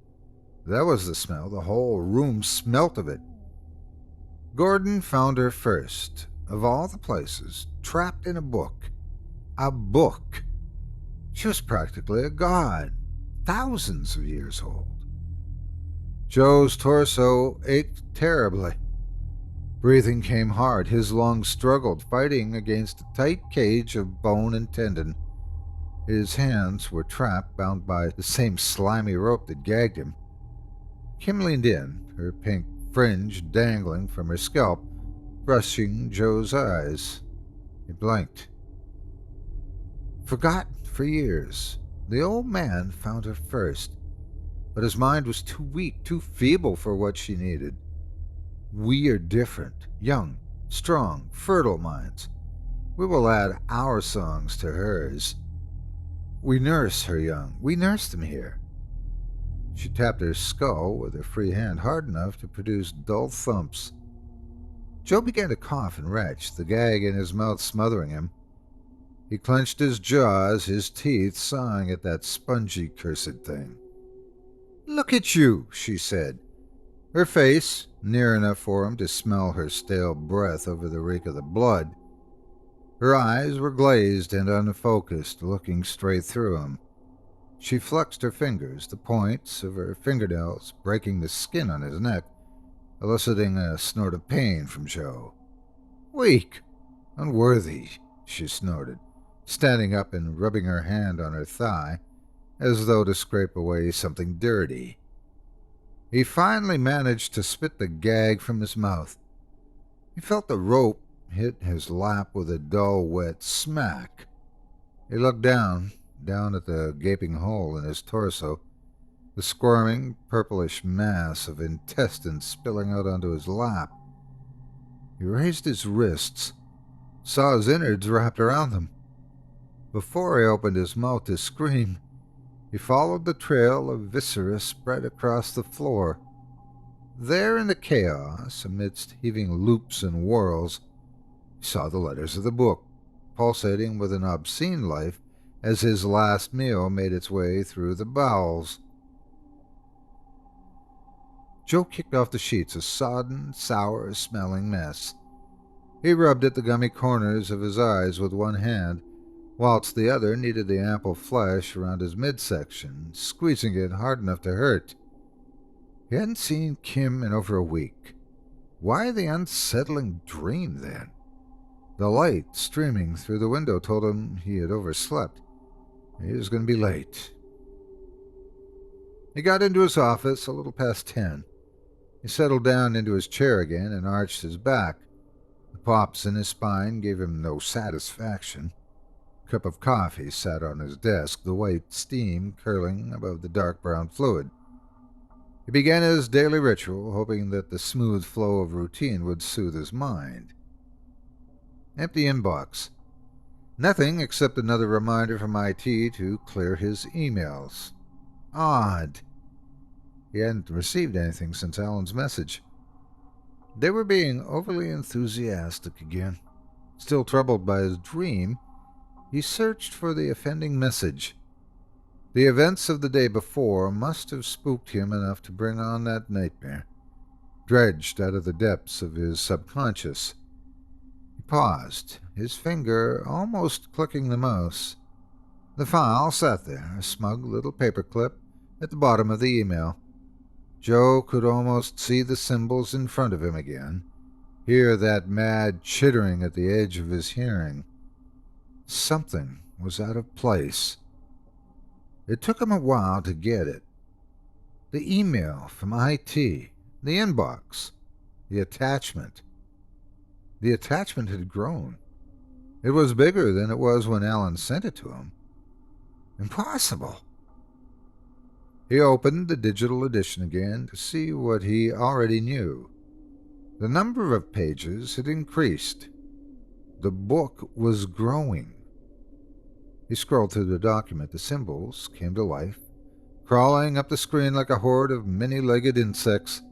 That was the smell. The whole room smelt of it. Gordon found her first, of all the places, trapped in a book. A book. She was practically a god, thousands of years old. Joe's torso ached terribly. Breathing came hard. His lungs struggled, fighting against a tight cage of bone and tendon. His hands were trapped, bound by the same slimy rope that gagged him. Kim leaned in, her pink fringe dangling from her scalp, brushing Joe's eyes. He blinked. Forgotten for years, the old man found her first, but his mind was too weak, too feeble for what she needed. We are different, young, strong, fertile minds. We will add our songs to hers. We nurse her young. We nurse them here. She tapped her skull with her free hand hard enough to produce dull thumps. Joe began to cough and retch, the gag in his mouth smothering him. He clenched his jaws, his teeth sawing at that spongy, cursed thing. "Look at you," she said. Her face, near enough for him to smell her stale breath over the reek of the blood. Her eyes were glazed and unfocused, looking straight through him. She flexed her fingers, the points of her fingernails breaking the skin on his neck, eliciting a snort of pain from Joe. "Weak, unworthy," she snorted, standing up and rubbing her hand on her thigh, as though to scrape away something dirty. He finally managed to spit the gag from his mouth. He felt the rope hit his lap with a dull, wet smack. He looked down at the gaping hole in his torso, the squirming, purplish mass of intestines spilling out onto his lap. He raised his wrists, saw his innards wrapped around them. Before he opened his mouth to scream, He followed the trail of viscera spread across the floor. There in the chaos, amidst heaving loops and whirls, he saw the letters of the book, pulsating with an obscene life as his last meal made its way through the bowels. Joe kicked off the sheets, a sodden, sour-smelling mess. He rubbed at the gummy corners of his eyes with one hand, whilst the other kneaded the ample flesh around his midsection, squeezing it hard enough to hurt. He hadn't seen Kim in over a week. Why the unsettling dream, then? The light streaming through the window told him he had overslept. He was going to be late. He got into his office a little past 10. He settled down into his chair again and arched his back. The pops in his spine gave him no satisfaction. A cup of coffee sat on his desk, the white steam curling above the dark brown fluid. He began his daily ritual, hoping that the smooth flow of routine would soothe his mind. Empty inbox. Nothing except another reminder from IT to clear his emails. Odd. He hadn't received anything since Alan's message. They were being overly enthusiastic again. Still troubled by his dream, he searched for the offending message. The events of the day before must have spooked him enough to bring on that nightmare, dredged out of the depths of his subconscious. He paused, his finger almost clicking the mouse. The file sat there, a smug little paperclip, at the bottom of the email. Joe could almost see the symbols in front of him again, hear that mad chittering at the edge of his hearing. Something was out of place. It took him a while to get it. The email from IT, the inbox, the attachment. The attachment had grown. It was bigger than it was when Alan sent it to him. Impossible. He opened the digital edition again to see what he already knew. The number of pages had increased. The book was growing. He scrolled through the document. The symbols came to life, crawling up the screen like a horde of many-legged insects.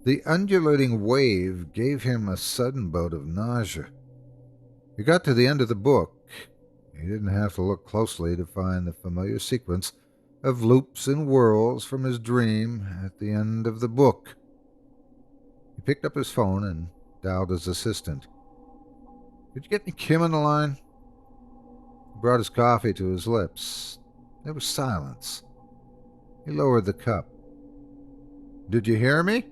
The undulating wave gave him a sudden bout of nausea. He got to the end of the book. He didn't have to look closely to find the familiar sequence of loops and whirls from his dream at the end of the book. He picked up his phone and dialed his assistant. "Did you get me Kim on the line?" He brought his coffee to his lips. There was silence. He lowered the cup. "Did you hear me?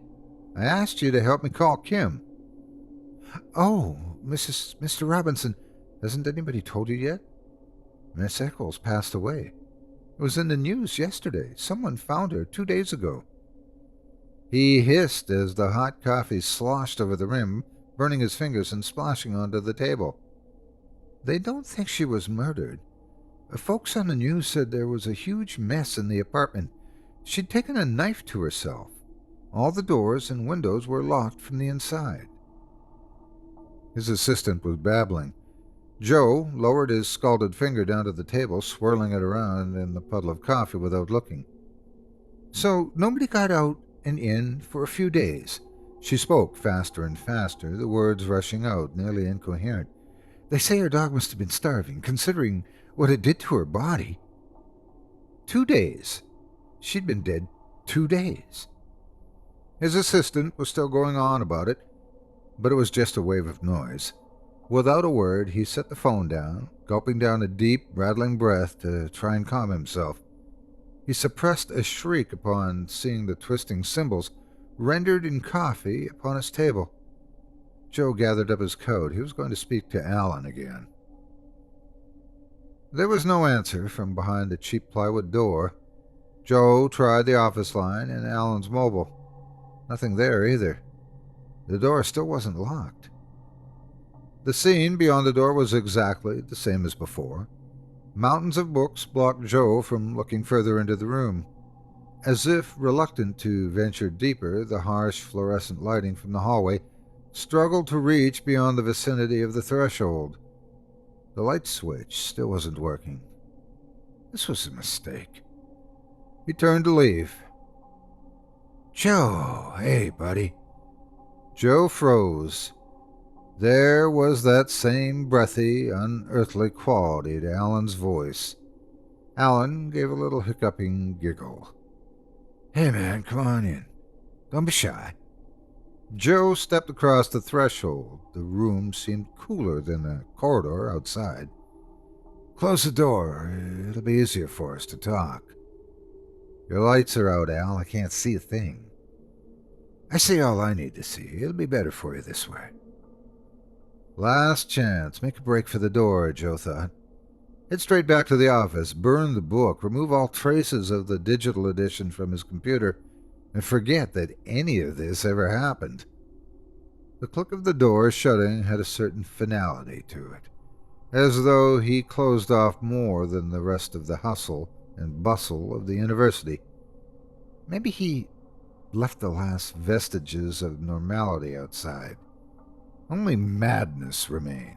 I asked you to help me call Kim." "Oh, Mr. Robinson, hasn't anybody told you yet? Miss Eccles passed away. It was in the news yesterday. Someone found her 2 days ago." He hissed as the hot coffee sloshed over the rim, burning his fingers and splashing onto the table. "They don't think she was murdered. Folks on the news said there was a huge mess in the apartment. She'd taken a knife to herself. All the doors and windows were locked from the inside." His assistant was babbling. Joe lowered his scalded finger down to the table, swirling it around in the puddle of coffee without looking. "So nobody got out and in for a few days." She spoke faster and faster, the words rushing out, nearly incoherent. "They say her dog must have been starving, considering what it did to her body. 2 days. She'd been dead 2 days. His assistant was still going on about it, but it was just a wave of noise. Without a word, he set the phone down, gulping down a deep, rattling breath to try and calm himself. He suppressed a shriek upon seeing the twisting symbols rendered in coffee upon his table. Joe gathered up his coat. He was going to speak to Alan again. There was no answer from behind the cheap plywood door. Joe tried the office line and Alan's mobile. Nothing there either. The door still wasn't locked. The scene beyond the door was exactly the same as before. Mountains of books blocked Joe from looking further into the room. As if reluctant to venture deeper, the harsh fluorescent lighting from the hallway struggled to reach beyond the vicinity of the threshold. The light switch still wasn't working. This was a mistake. He turned to leave. Joe, hey, buddy. Joe froze. There was that same breathy, unearthly quality to Alan's voice. Alan gave a little hiccuping giggle. Hey, man, come on in. Don't be shy. Joe stepped across the threshold. The room seemed cooler than the corridor outside. Close the door. It'll be easier for us to talk. Your lights are out, Al. I can't see a thing. I see all I need to see. It'll be better for you this way. Last chance. Make a break for the door, Joe thought. Head straight back to the office, burn the book, remove all traces of the digital edition from his computer, and forget that any of this ever happened. The click of the door shutting had a certain finality to it, as though he closed off more than the rest of the hustle and bustle of the university. Maybe he left the last vestiges of normality outside. Only madness remained.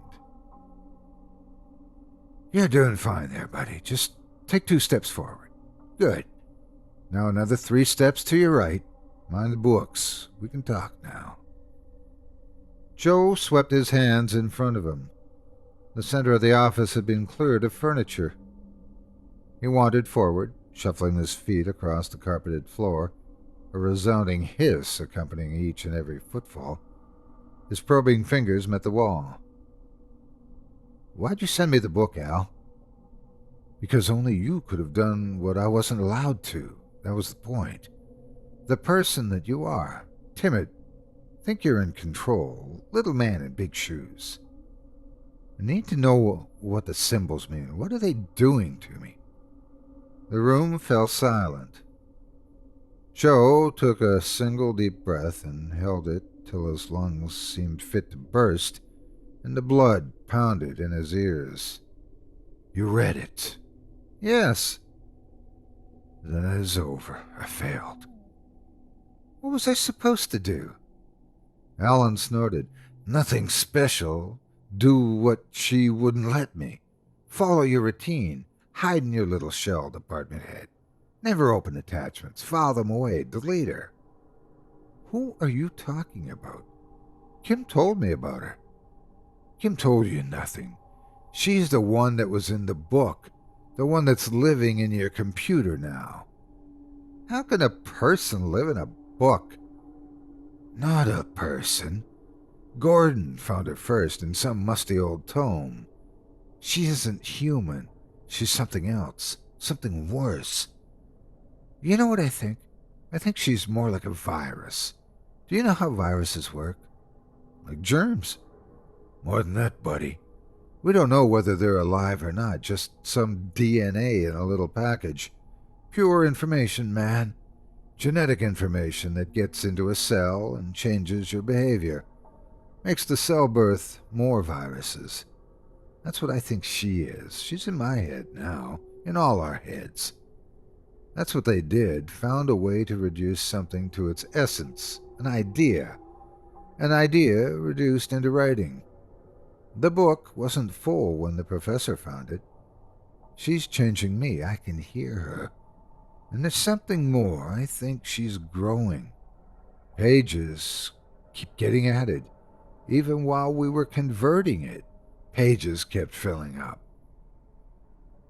You're doing fine there, buddy. Just take 2 steps forward. Good. Now another 3 steps to your right. Mind the books. We can talk now. Joe swept his hands in front of him. The center of the office had been cleared of furniture. He wandered forward, shuffling his feet across the carpeted floor, a resounding hiss accompanying each and every footfall. His probing fingers met the wall. Why'd you send me the book, Al? Because only you could have done what I wasn't allowed to. That was the point. The person that you are, timid, think you're in control, little man in big shoes. I need to know what the symbols mean. What are they doing to me? The room fell silent. Joe took a single deep breath and held it till his lungs seemed fit to burst and the blood pounded in his ears. You read it? Yes. Then it is over. I failed. What was I supposed to do? Alan snorted. Nothing special. Do what she wouldn't let me. Follow your routine. Hide in your little shell, department head. Never open attachments. File them away. Delete her. Who are you talking about? Kim told me about her. Kim told you nothing. She's the one that was in the book. The one that's living in your computer now. How can a person live in a book? Not a person. Gordon found her first in some musty old tome. She isn't human. She's something else. Something worse. You know what I think? I think she's more like a virus. Do you know how viruses work? Like germs. More than that, buddy. We don't know whether they're alive or not, just some DNA in a little package. Pure information, man. Genetic information that gets into a cell and changes your behavior. Makes the cell birth more viruses. That's what I think she is. She's in my head now, in all our heads. That's what they did, found a way to reduce something to its essence, an idea. An idea reduced into writing. The book wasn't full when the professor found it. She's changing me. I can hear her. And there's something more. I think she's growing. Pages keep getting added. Even while we were converting it, pages kept filling up.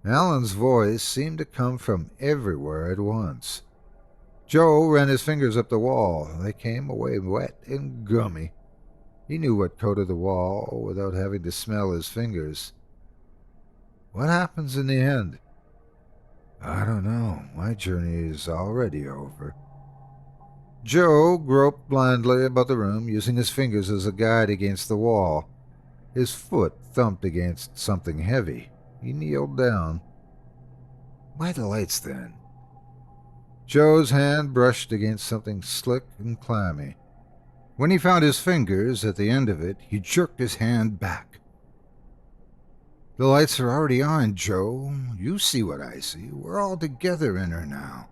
Alan's voice seemed to come from everywhere at once. Joe ran his fingers up the wall. They came away wet and gummy. He knew what coated the wall without having to smell his fingers. What happens in the end? I don't know. My journey is already over. Joe groped blindly about the room, using his fingers as a guide against the wall. His foot thumped against something heavy. He kneeled down. Why the lights, then? Joe's hand brushed against something slick and clammy. When he found his fingers at the end of it, he jerked his hand back. The lights are already on, Joe. You see what I see. We're all together in her now.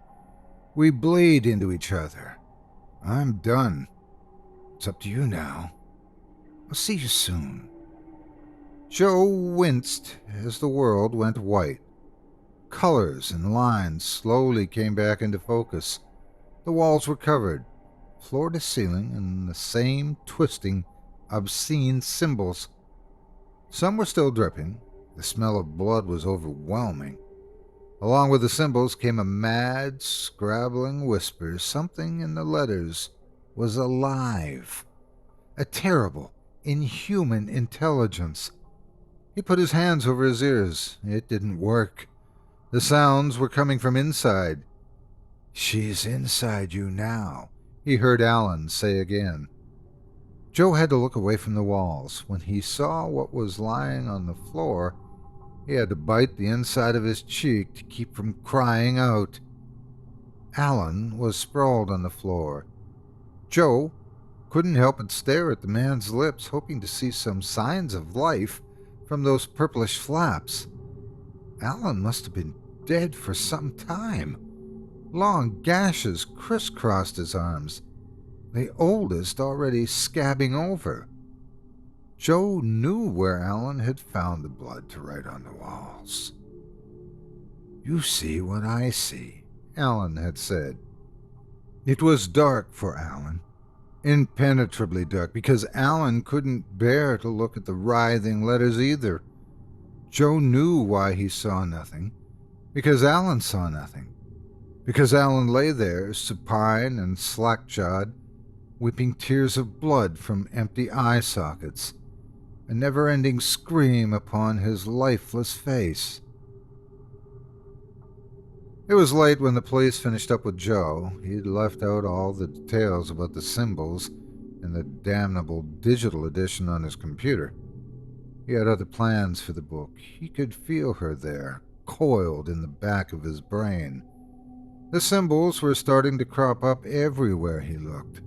We bleed into each other. I'm done. It's up to you now. I'll see you soon. Joe winced as the world went white. Colors and lines slowly came back into focus. The walls were covered, floor to ceiling, in the same twisting, obscene symbols. Some were still dripping. The smell of blood was overwhelming. Along with the symbols came a mad, scrabbling whisper. Something in the letters was alive. A terrible, inhuman intelligence. He put his hands over his ears. It didn't work. The sounds were coming from inside. "She's inside you now," he heard Alan say again. Joe had to look away from the walls. When he saw what was lying on the floor, he had to bite the inside of his cheek to keep from crying out. Alan was sprawled on the floor. Joe couldn't help but stare at the man's lips, hoping to see some signs of life from those purplish flaps. Alan must have been dead for some time. Long gashes crisscrossed his arms, the oldest already scabbing over. Joe knew where Alan had found the blood to write on the walls. "You see what I see," Alan had said. It was dark for Alan, impenetrably dark, because Alan couldn't bear to look at the writhing letters either. Joe knew why he saw nothing, because Alan saw nothing, because Alan lay there, supine and slack-jawed, weeping tears of blood from empty eye sockets, a never-ending scream upon his lifeless face. It was late when the police finished up with Joe. He'd left out all the details about the symbols and the damnable digital edition on his computer. He had other plans for the book. He could feel her there, coiled in the back of his brain. The symbols were starting to crop up everywhere he looked.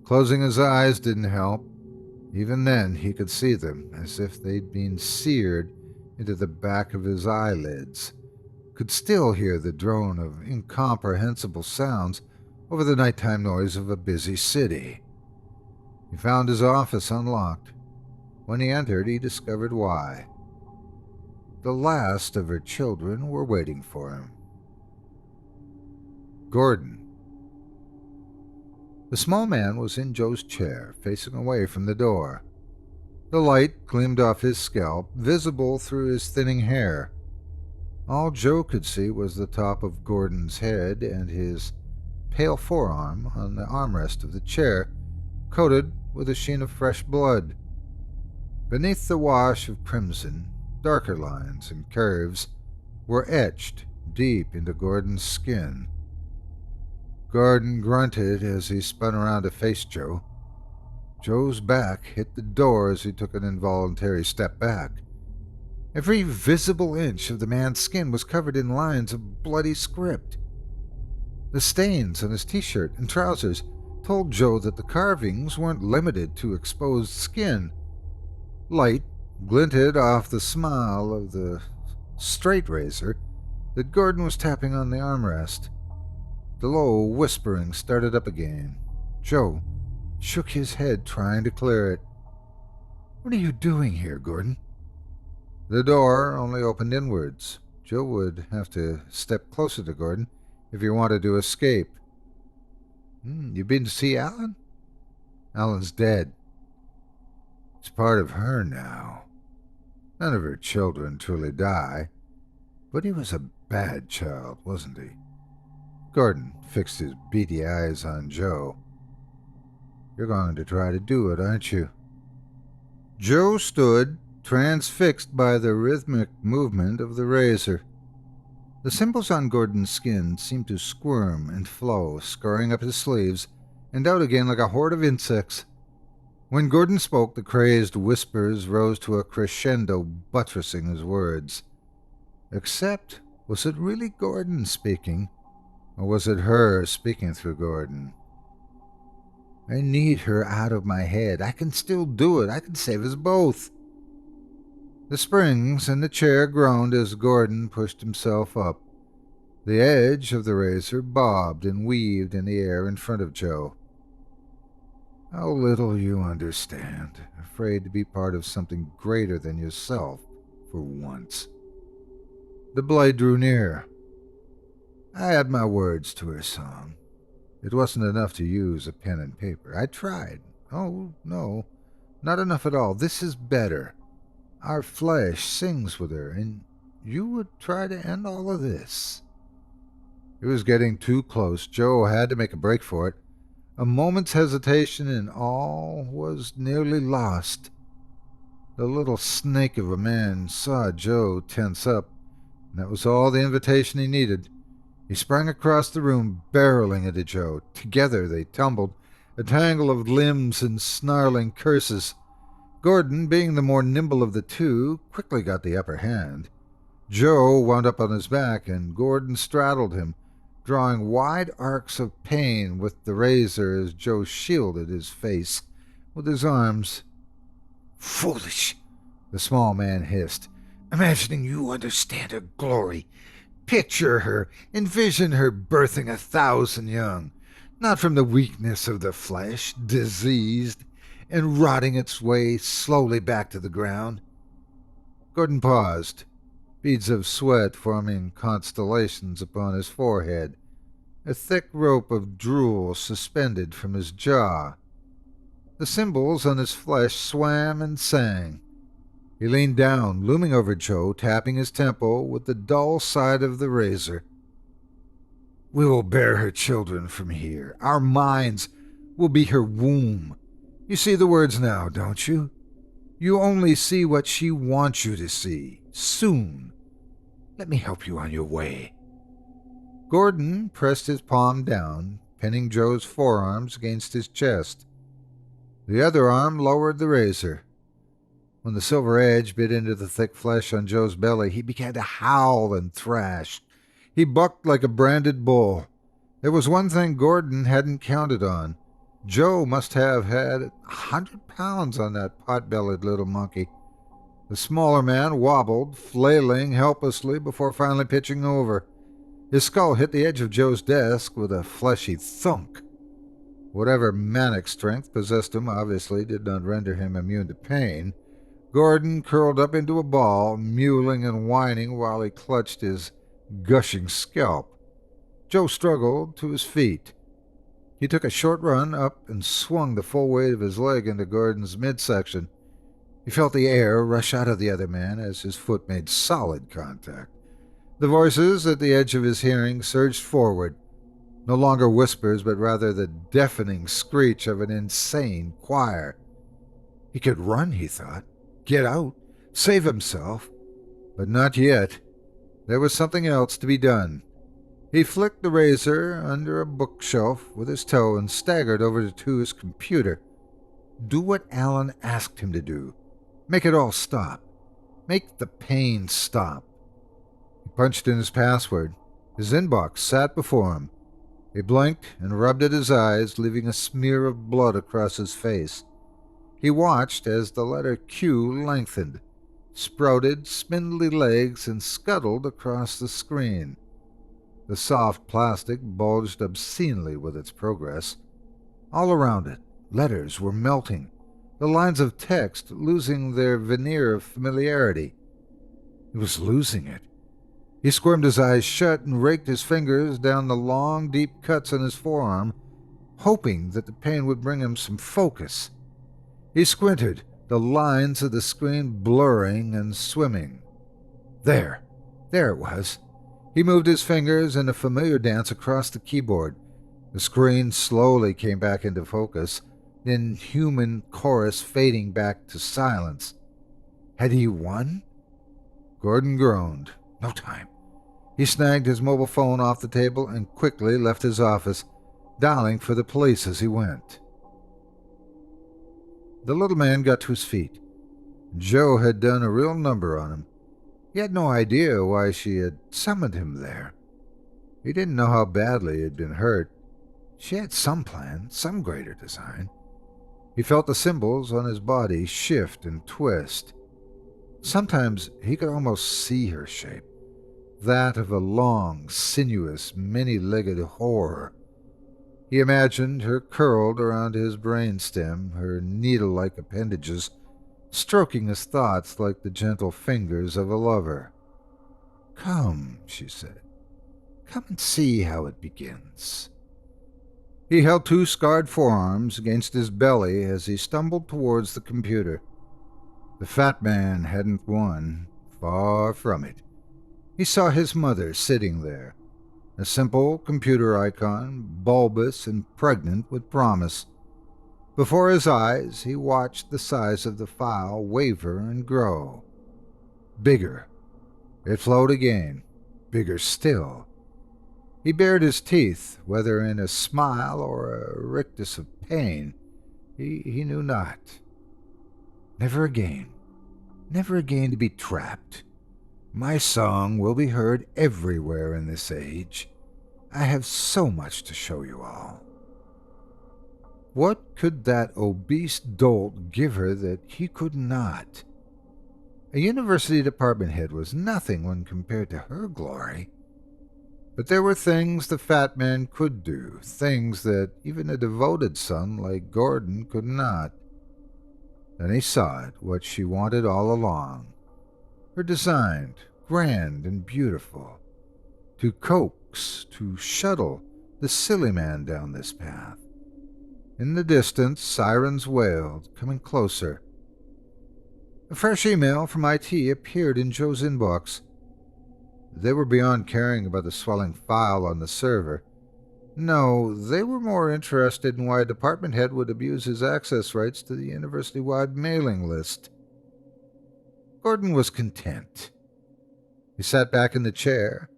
Closing his eyes didn't help. Even then, he could see them, as if they'd been seared into the back of his eyelids. Could still hear the drone of incomprehensible sounds over the nighttime noise of a busy city. He found his office unlocked. When he entered, he discovered why. The last of her children were waiting for him. Gordon. The small man was in Joe's chair, facing away from the door. The light gleamed off his scalp, visible through his thinning hair. All Joe could see was the top of Gordon's head and his pale forearm on the armrest of the chair, coated with a sheen of fresh blood. Beneath the wash of crimson, darker lines and curves were etched deep into Gordon's skin. Gordon grunted as he spun around to face Joe. Joe's back hit the door as he took an involuntary step back. Every visible inch of the man's skin was covered in lines of bloody script. The stains on his t-shirt and trousers told Joe that the carvings weren't limited to exposed skin. Light glinted off the smile of the straight razor that Gordon was tapping on the armrest. The low whispering started up again. Joe shook his head, trying to clear it. "What are you doing here, Gordon?" The door only opened inwards. Joe would have to step closer to Gordon if he wanted to escape. "You been to see Alan?" "Alan's dead. It's part of her now. None of her children truly die, but he was a bad child, wasn't he?" Gordon fixed his beady eyes on Joe. "You're going to try to do it, aren't you?" Joe stood, transfixed by the rhythmic movement of the razor. The symbols on Gordon's skin seemed to squirm and flow, scurrying up his sleeves and out again like a horde of insects. When Gordon spoke, the crazed whispers rose to a crescendo, buttressing his words. Except, was it really Gordon speaking, or was it her speaking through Gordon? "I need her out of my head. I can still do it. I can save us both." The springs in the chair groaned as Gordon pushed himself up. The edge of the razor bobbed and weaved in the air in front of Joe. "How little you understand. Afraid to be part of something greater than yourself for once." The blade drew near. I had my words to her song. It wasn't enough to use a pen and paper. I tried. Oh, no, not enough at all. This is better. Our flesh sings with her, and you would try to end all of this. It was getting too close. Joe had to make a break for it. A moment's hesitation and all was nearly lost. The little snake of a man saw Joe tense up, and that was all the invitation he needed. He sprang across the room, barreling into Joe. Together they tumbled, a tangle of limbs and snarling curses. Gordon, being the more nimble of the two, quickly got the upper hand. Joe wound up on his back, and Gordon straddled him, drawing wide arcs of pain with the razor as Joe shielded his face with his arms. "Foolish," the small man hissed, "imagining you understand her glory. Picture her, envision her birthing 1,000 young, not from the weakness of the flesh, diseased, and rotting its way slowly back to the ground." Gordon paused, beads of sweat forming constellations upon his forehead, a thick rope of drool suspended from his jaw. The symbols on his flesh swam and sang. He leaned down, looming over Joe, tapping his temple with the dull side of the razor. "We will bear her children from here. Our minds will be her womb. You see the words now, don't you? You only see what she wants you to see. Soon. Let me help you on your way." Gordon pressed his palm down, pinning Joe's forearms against his chest. The other arm lowered the razor. When the silver edge bit into the thick flesh on Joe's belly, he began to howl and thrash. He bucked like a branded bull. There was one thing Gordon hadn't counted on. Joe must have had 100 pounds on that pot-bellied little monkey. The smaller man wobbled, flailing helplessly before finally pitching over. His skull hit the edge of Joe's desk with a fleshy thunk. Whatever manic strength possessed him obviously did not render him immune to pain. Gordon curled up into a ball, mewling and whining while he clutched his gushing scalp. Joe struggled to his feet. He took a short run up and swung the full weight of his leg into Gordon's midsection. He felt the air rush out of the other man as his foot made solid contact. The voices at the edge of his hearing surged forward, no longer whispers, but rather the deafening screech of an insane choir. He could run, he thought, get out, save himself, but not yet. There was something else to be done. He flicked the razor under a bookshelf with his toe and staggered over to his computer. Do what Alan asked him to do. Make it all stop. Make the pain stop. He punched in his password. His inbox sat before him. He blinked and rubbed at his eyes, leaving a smear of blood across his face. He watched as the letter Q lengthened, sprouted spindly legs, and scuttled across the screen. The soft plastic bulged obscenely with its progress. All around it, letters were melting, the lines of text losing their veneer of familiarity. He was losing it. He squirmed his eyes shut and raked his fingers down the long, deep cuts on his forearm, hoping that the pain would bring him some focus. He squinted, the lines of the screen blurring and swimming. There it was. He moved his fingers in a familiar dance across the keyboard. The screen slowly came back into focus, the inhuman chorus fading back to silence. Had he won? Gordon groaned. No time. He snagged his mobile phone off the table and quickly left his office, dialing for the police as he went. The little man got to his feet. Joe had done a real number on him. He had no idea why she had summoned him there. He didn't know how badly he had been hurt. She had some plan, some greater design. He felt the symbols on his body shift and twist. Sometimes he could almost see her shape, that of a long, sinuous, many-legged horror. He imagined her curled around his brainstem, her needle-like appendages stroking his thoughts like the gentle fingers of a lover. Come, she said. Come and see how it begins. He held 2 scarred forearms against his belly as he stumbled towards the computer. The fat man hadn't won. Far from it. He saw his mother sitting there, a simple computer icon, bulbous and pregnant with promise. Before his eyes, he watched the size of the file waver and grow. Bigger. It flowed again. Bigger still. He bared his teeth, whether in a smile or a rictus of pain. He knew not. Never again. Never again to be trapped. My song will be heard everywhere in this age. I have so much to show you all. What could that obese dolt give her that he could not? A university department head was nothing when compared to her glory. But there were things the fat man could do, things that even a devoted son like Gordon could not. Then he saw it, what she wanted all along. Her designed, grand and beautiful. To coax, to shuttle the silly man down this path. In the distance, sirens wailed, coming closer. A fresh email from IT appeared in Joe's inbox. They were beyond caring about the swelling file on the server. No, they were more interested in why a department head would abuse his access rights to the university-wide mailing list. Gordon was content. He sat back in the chair,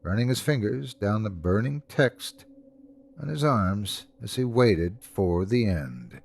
running his fingers down the burning text on his arms as he waited for the end.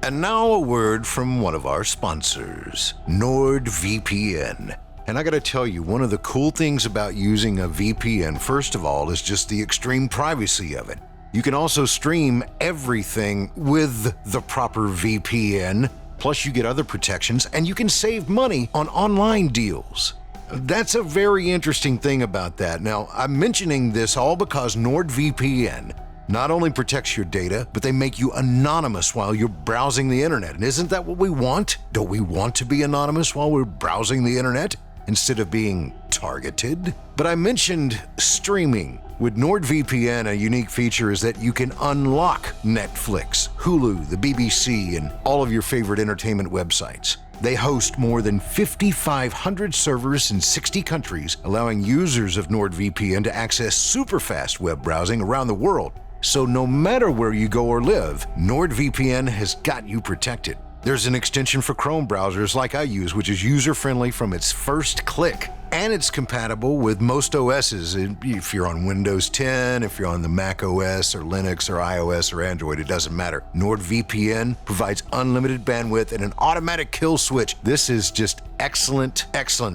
And now a word from one of our sponsors, NordVPN. And I gotta tell you, one of the cool things about using a VPN, first of all, is just the extreme privacy of it. You can also stream everything with the proper VPN, plus you get other protections, and you can save money on online deals. That's a very interesting thing about that. Now, I'm mentioning this all because NordVPN not only protects your data, but they make you anonymous while you're browsing the internet. And isn't that what we want? Don't we want to be anonymous while we're browsing the internet instead of being targeted? But I mentioned streaming. With NordVPN, a unique feature is that you can unlock Netflix, Hulu, the BBC, and all of your favorite entertainment websites. They host more than 5,500 servers in 60 countries, allowing users of NordVPN to access super-fast web browsing around the world. So no matter where you go or live, NordVPN has got you protected. There's an extension for Chrome browsers like I use, which is user-friendly from its first click. And it's compatible with most OSs. If you're on Windows 10, if you're on the Mac OS or Linux or iOS or Android, it doesn't matter. NordVPN provides unlimited bandwidth and an automatic kill switch. This is just excellent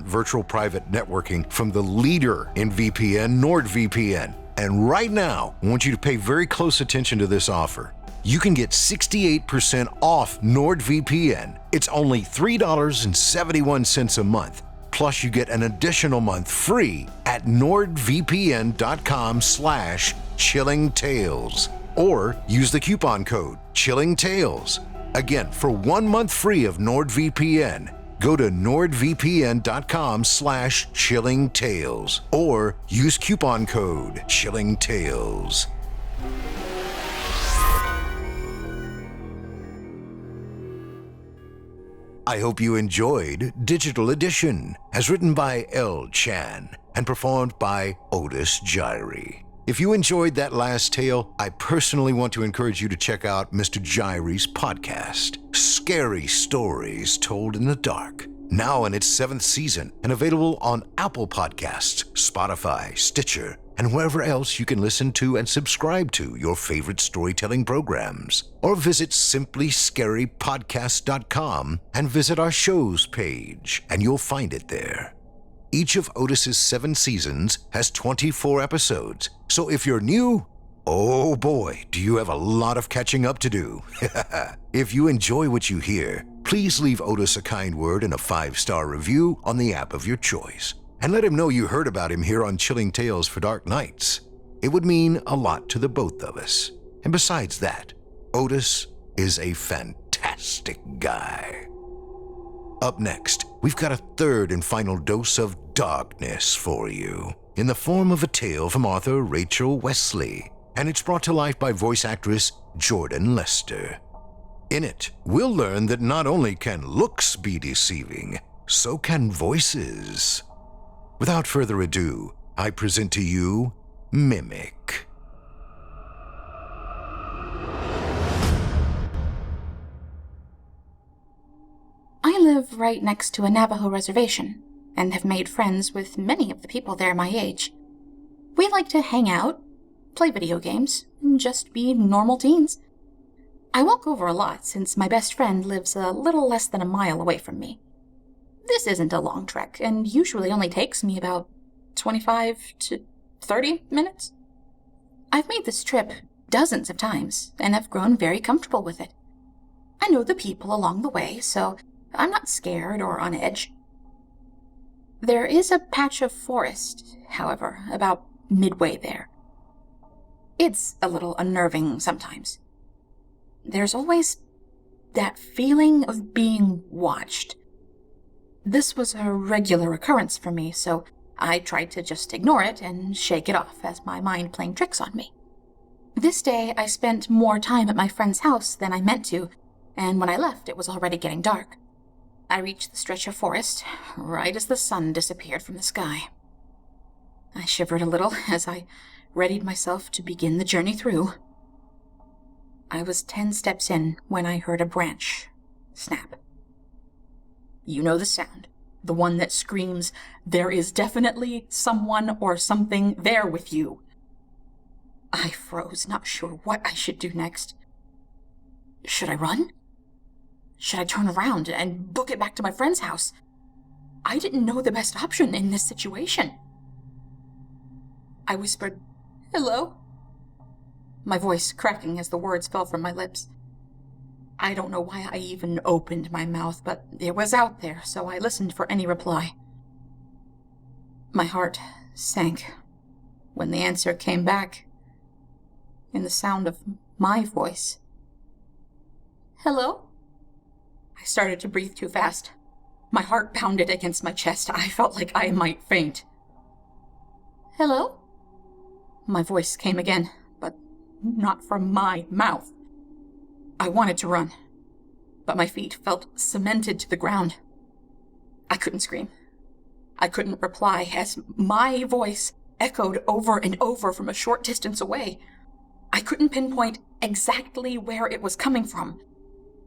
virtual private networking from the leader in VPN, NordVPN. And right now, I want you to pay very close attention to this offer. You can get 68% off NordVPN. It's only $3.71 a month. Plus, you get an additional month free at nordvpn.com/chillingtales. Or use the coupon code ChillingTales. Again, for 1 month free of NordVPN, go to nordvpn.com/chillingtales. Or use coupon code ChillingTales. I hope you enjoyed Digital Edition, as written by L. Chan and performed by Otis Jiry. If you enjoyed that last tale, I personally want to encourage you to check out Mr. Jiry's podcast, Scary Stories Told in the Dark, now in its 7th season and available on Apple Podcasts, Spotify, Stitcher, and wherever else you can listen to and subscribe to your favorite storytelling programs. Or visit simplyscarypodcast.com and visit our shows page, and you'll find it there. Each of Otis's 7 seasons has 24 episodes, so if you're new, oh boy, do you have a lot of catching up to do. If you enjoy what you hear, please leave Otis a kind word and a 5-star review on the app of your choice. And let him know you heard about him here on Chilling Tales for Dark Nights. It would mean a lot to the both of us. And besides that, Otis is a fantastic fantastic guy. Up next, we've got a third and final dose of darkness for you, in the form of a tale from author Rachel Wesley, and it's brought to life by voice actress Jordan Lester. In it, we'll learn that not only can looks be deceiving, so can voices. Without further ado, I present to you Mimic. I live right next to a Navajo reservation, and have made friends with many of the people there my age. We like to hang out, play video games, and just be normal teens. I walk over a lot since my best friend lives a little less than a mile away from me. This isn't a long trek, and usually only takes me about 25 to 30 minutes. I've made this trip dozens of times, and have grown very comfortable with it. I know the people along the way, so I'm not scared or on edge. There is a patch of forest, however, about midway there. It's a little unnerving sometimes. There's always that feeling of being watched. This was a regular occurrence for me, so I tried to just ignore it and shake it off as my mind playing tricks on me. This day, I spent more time at my friend's house than I meant to, and when I left, it was already getting dark. I reached the stretch of forest right as the sun disappeared from the sky. I shivered a little as I readied myself to begin the journey through. I was 10 steps in when I heard a branch snap. You know the sound, the one that screams, "There is definitely someone or something there with you." I froze, not sure what I should do next. Should I run? Should I turn around and book it back to my friend's house? I didn't know the best option in this situation. I whispered, "Hello?" my voice cracking as the words fell from my lips. I don't know why I even opened my mouth, but it was out there, so I listened for any reply. My heart sank when the answer came back in the sound of my voice. "Hello?" I started to breathe too fast. My heart pounded against my chest. I felt like I might faint. "Hello?" My voice came again, but not from my mouth. I wanted to run, but my feet felt cemented to the ground. I couldn't scream. I couldn't reply as my voice echoed over and over from a short distance away. I couldn't pinpoint exactly where it was coming from.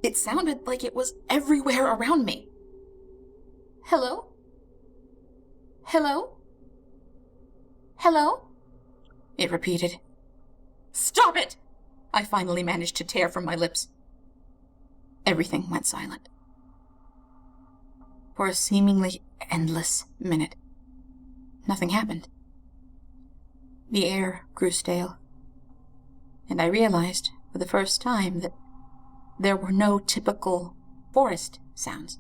It sounded like it was everywhere around me. "Hello? Hello? Hello?" it repeated. "Stop it!" I finally managed to tear from my lips. Everything went silent. For a seemingly endless minute, nothing happened. The air grew stale, and I realized for the first time that there were no typical forest sounds.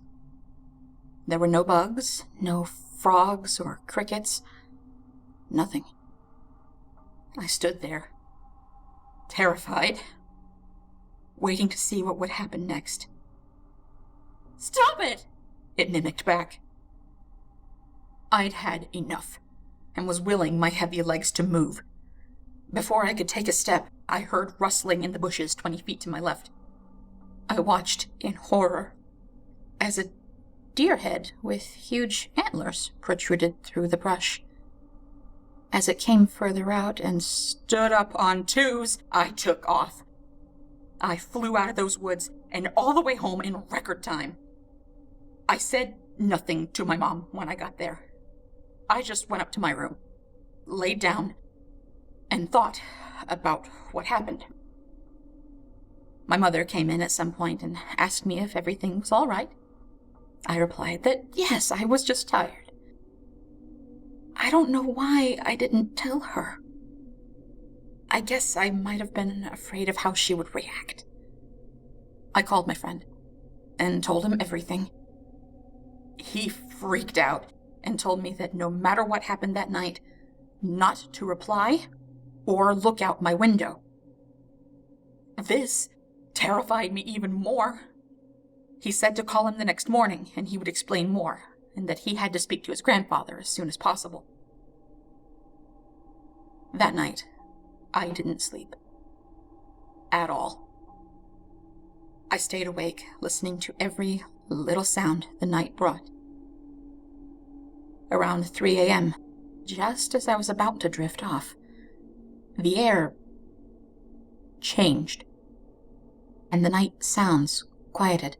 There were no bugs, no frogs or crickets, nothing. I stood there, terrified, waiting to see what would happen next. "Stop it!" it mimicked back. I'd had enough, and was willing my heavy legs to move. Before I could take a step, I heard rustling in the bushes 20 feet to my left. I watched in horror as a deer head with huge antlers protruded through the brush. As it came further out and stood up on twos, I took off. I flew out of those woods and all the way home in record time. I said nothing to my mom when I got there. I just went up to my room, laid down, and thought about what happened. My mother came in at some point and asked me if everything was all right. I replied that yes, I was just tired. I don't know why I didn't tell her. I guess I might have been afraid of how she would react. I called my friend and told him everything. He freaked out and told me that no matter what happened that night, not to reply or look out my window. This terrified me even more. He said to call him the next morning and he would explain more, and that he had to speak to his grandfather as soon as possible. That night, I didn't sleep. At all. I stayed awake, listening to every little sound the night brought. Around 3 a.m., just as I was about to drift off, the air changed, and the night sounds quieted.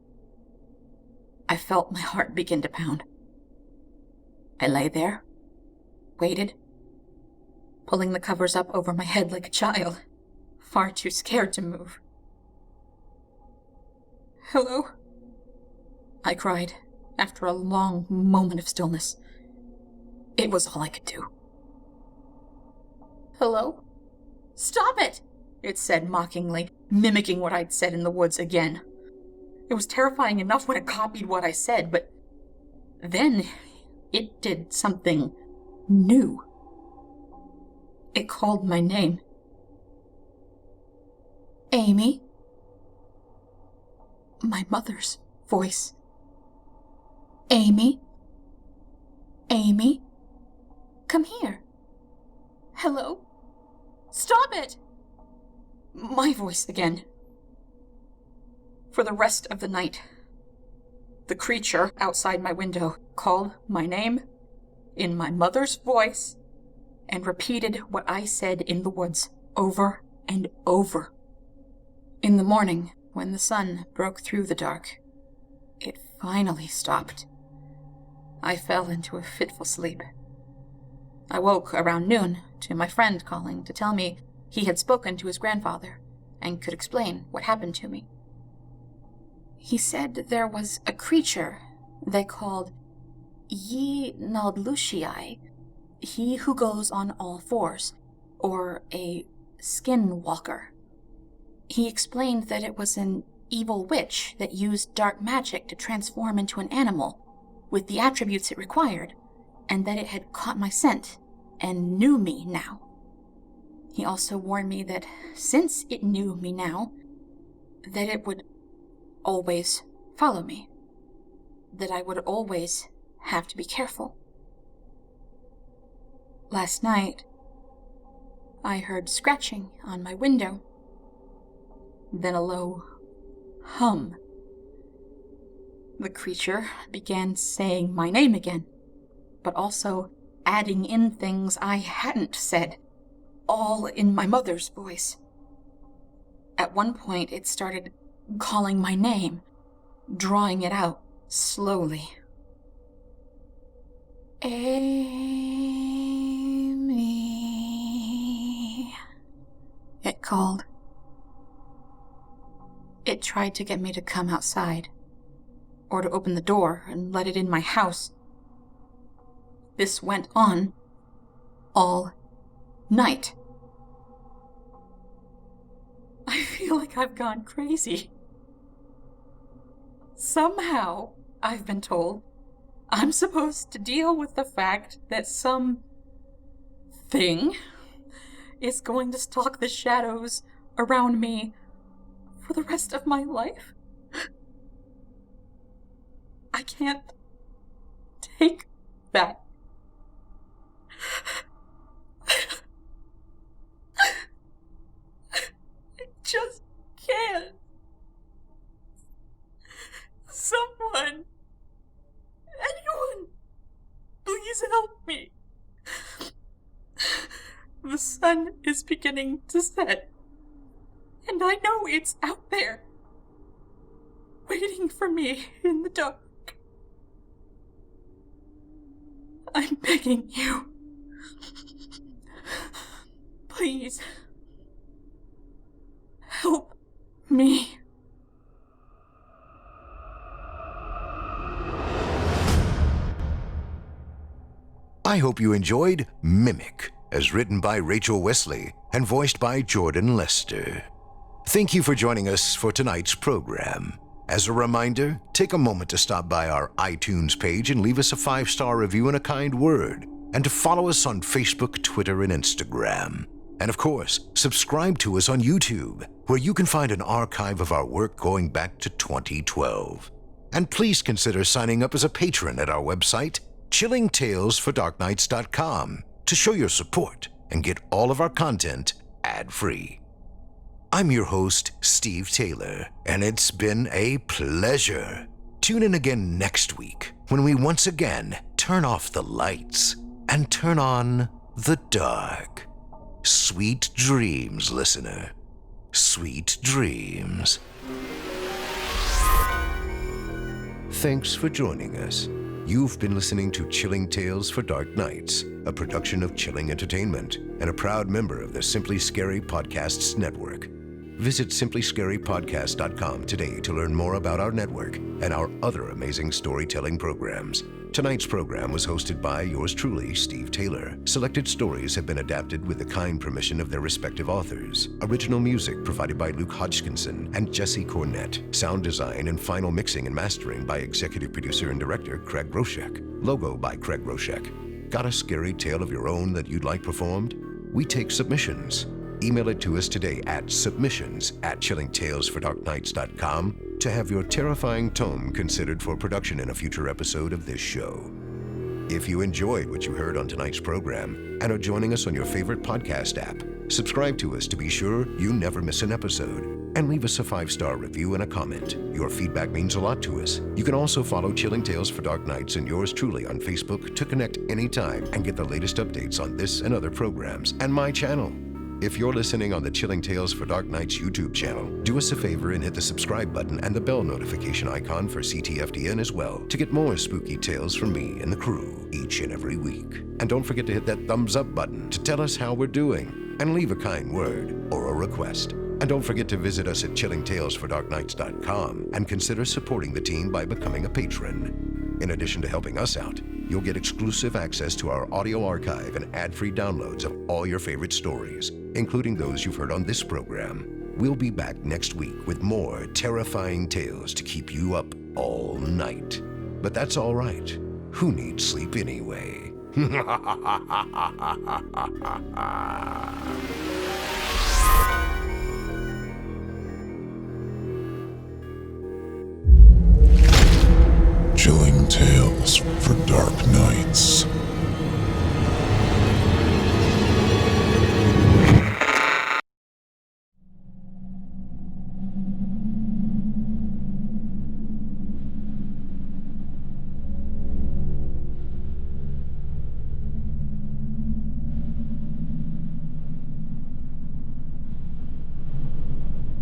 I felt my heart begin to pound. I lay there, waited, pulling the covers up over my head like a child, far too scared to move. "Hello?" I cried, after a long moment of stillness. It was all I could do. "Hello?" "Stop it!" it said mockingly, mimicking what I'd said in the woods again. It was terrifying enough when it copied what I said, but then it did something new. It called my name. "Amy?" My mother's voice. "Amy? Amy? Come here. Hello? Stop it!" My voice again. For the rest of the night, the creature outside my window called my name in my mother's voice and repeated what I said in the woods over and over. In the morning, when the sun broke through the dark, it finally stopped. I fell into a fitful sleep. I woke around noon to my friend calling to tell me he had spoken to his grandfather and could explain what happened to me. He said there was a creature they called Naldlushii, he who goes on all fours, or a skinwalker. He explained that it was an evil witch that used dark magic to transform into an animal with the attributes it required, and that it had caught my scent and knew me now. He also warned me that since it knew me now, that it would always follow me, that I would always have to be careful. Last night, I heard scratching on my window, then a low hum. The creature began saying my name again, but also adding in things I hadn't said, all in my mother's voice. At one point, it started calling my name, drawing it out slowly. "Amy," it called. It tried to get me to come outside, or to open the door and let it in my house. This went on all night. I feel like I've gone crazy. Somehow, I've been told, I'm supposed to deal with the fact that some thing is going to stalk the shadows around me for the rest of my life. I can't take that. I just can't. Someone, anyone, please help me. The sun is beginning to set, and I know it's out there, waiting for me in the dark. I'm begging you. Please. Help me. I hope you enjoyed Mimic, as written by Rachel Wesley and voiced by Jordan Lester. Thank you for joining us for tonight's program. As a reminder, take a moment to stop by our iTunes page and leave us a 5-star review and a kind word, and to follow us on Facebook, Twitter, and Instagram. And of course, subscribe to us on YouTube, where you can find an archive of our work going back to 2012. And please consider signing up as a patron at our website, chillingtalesfordarknights.com, to show your support and get all of our content ad-free. I'm your host, Steve Taylor, and it's been a pleasure. Tune in again next week when we once again turn off the lights and turn on the dark. Sweet dreams, listener. Sweet dreams. Thanks for joining us. You've been listening to Chilling Tales for Dark Nights, a production of Chilling Entertainment and a proud member of the Simply Scary Podcasts Network. Visit simplyscarypodcast.com today to learn more about our network and our other amazing storytelling programs. Tonight's program was hosted by yours truly, Steve Taylor. Selected stories have been adapted with the kind permission of their respective authors. Original music provided by Luke Hodgkinson and Jesse Cornett. Sound design and final mixing and mastering by executive producer and director Craig Roshek. Logo by Craig Roshek. Got a scary tale of your own that you'd like performed? We take submissions. Email it to us today at submissions@chillingtalesfordarknights.com to have your terrifying tome considered for production in a future episode of this show. If you enjoyed what you heard on tonight's program and are joining us on your favorite podcast app, subscribe to us to be sure you never miss an episode, and leave us a 5-star review and a comment. Your feedback means a lot to us. You can also follow Chilling Tales for Dark Nights and yours truly on Facebook to connect anytime and get the latest updates on this and other programs and my channel. If you're listening on the Chilling Tales for Dark Nights YouTube channel, do us a favor and hit the subscribe button and the bell notification icon for CTFDN as well to get more spooky tales from me and the crew each and every week. And don't forget to hit that thumbs up button to tell us how we're doing and leave a kind word or a request. And don't forget to visit us at chillingtalesfordarknights.com and consider supporting the team by becoming a patron. In addition to helping us out, you'll get exclusive access to our audio archive and ad-free downloads of all your favorite stories, including those you've heard on this program. We'll be back next week with more terrifying tales to keep you up all night. But that's all right. Who needs sleep anyway? Chilling Tales for Dark Nights.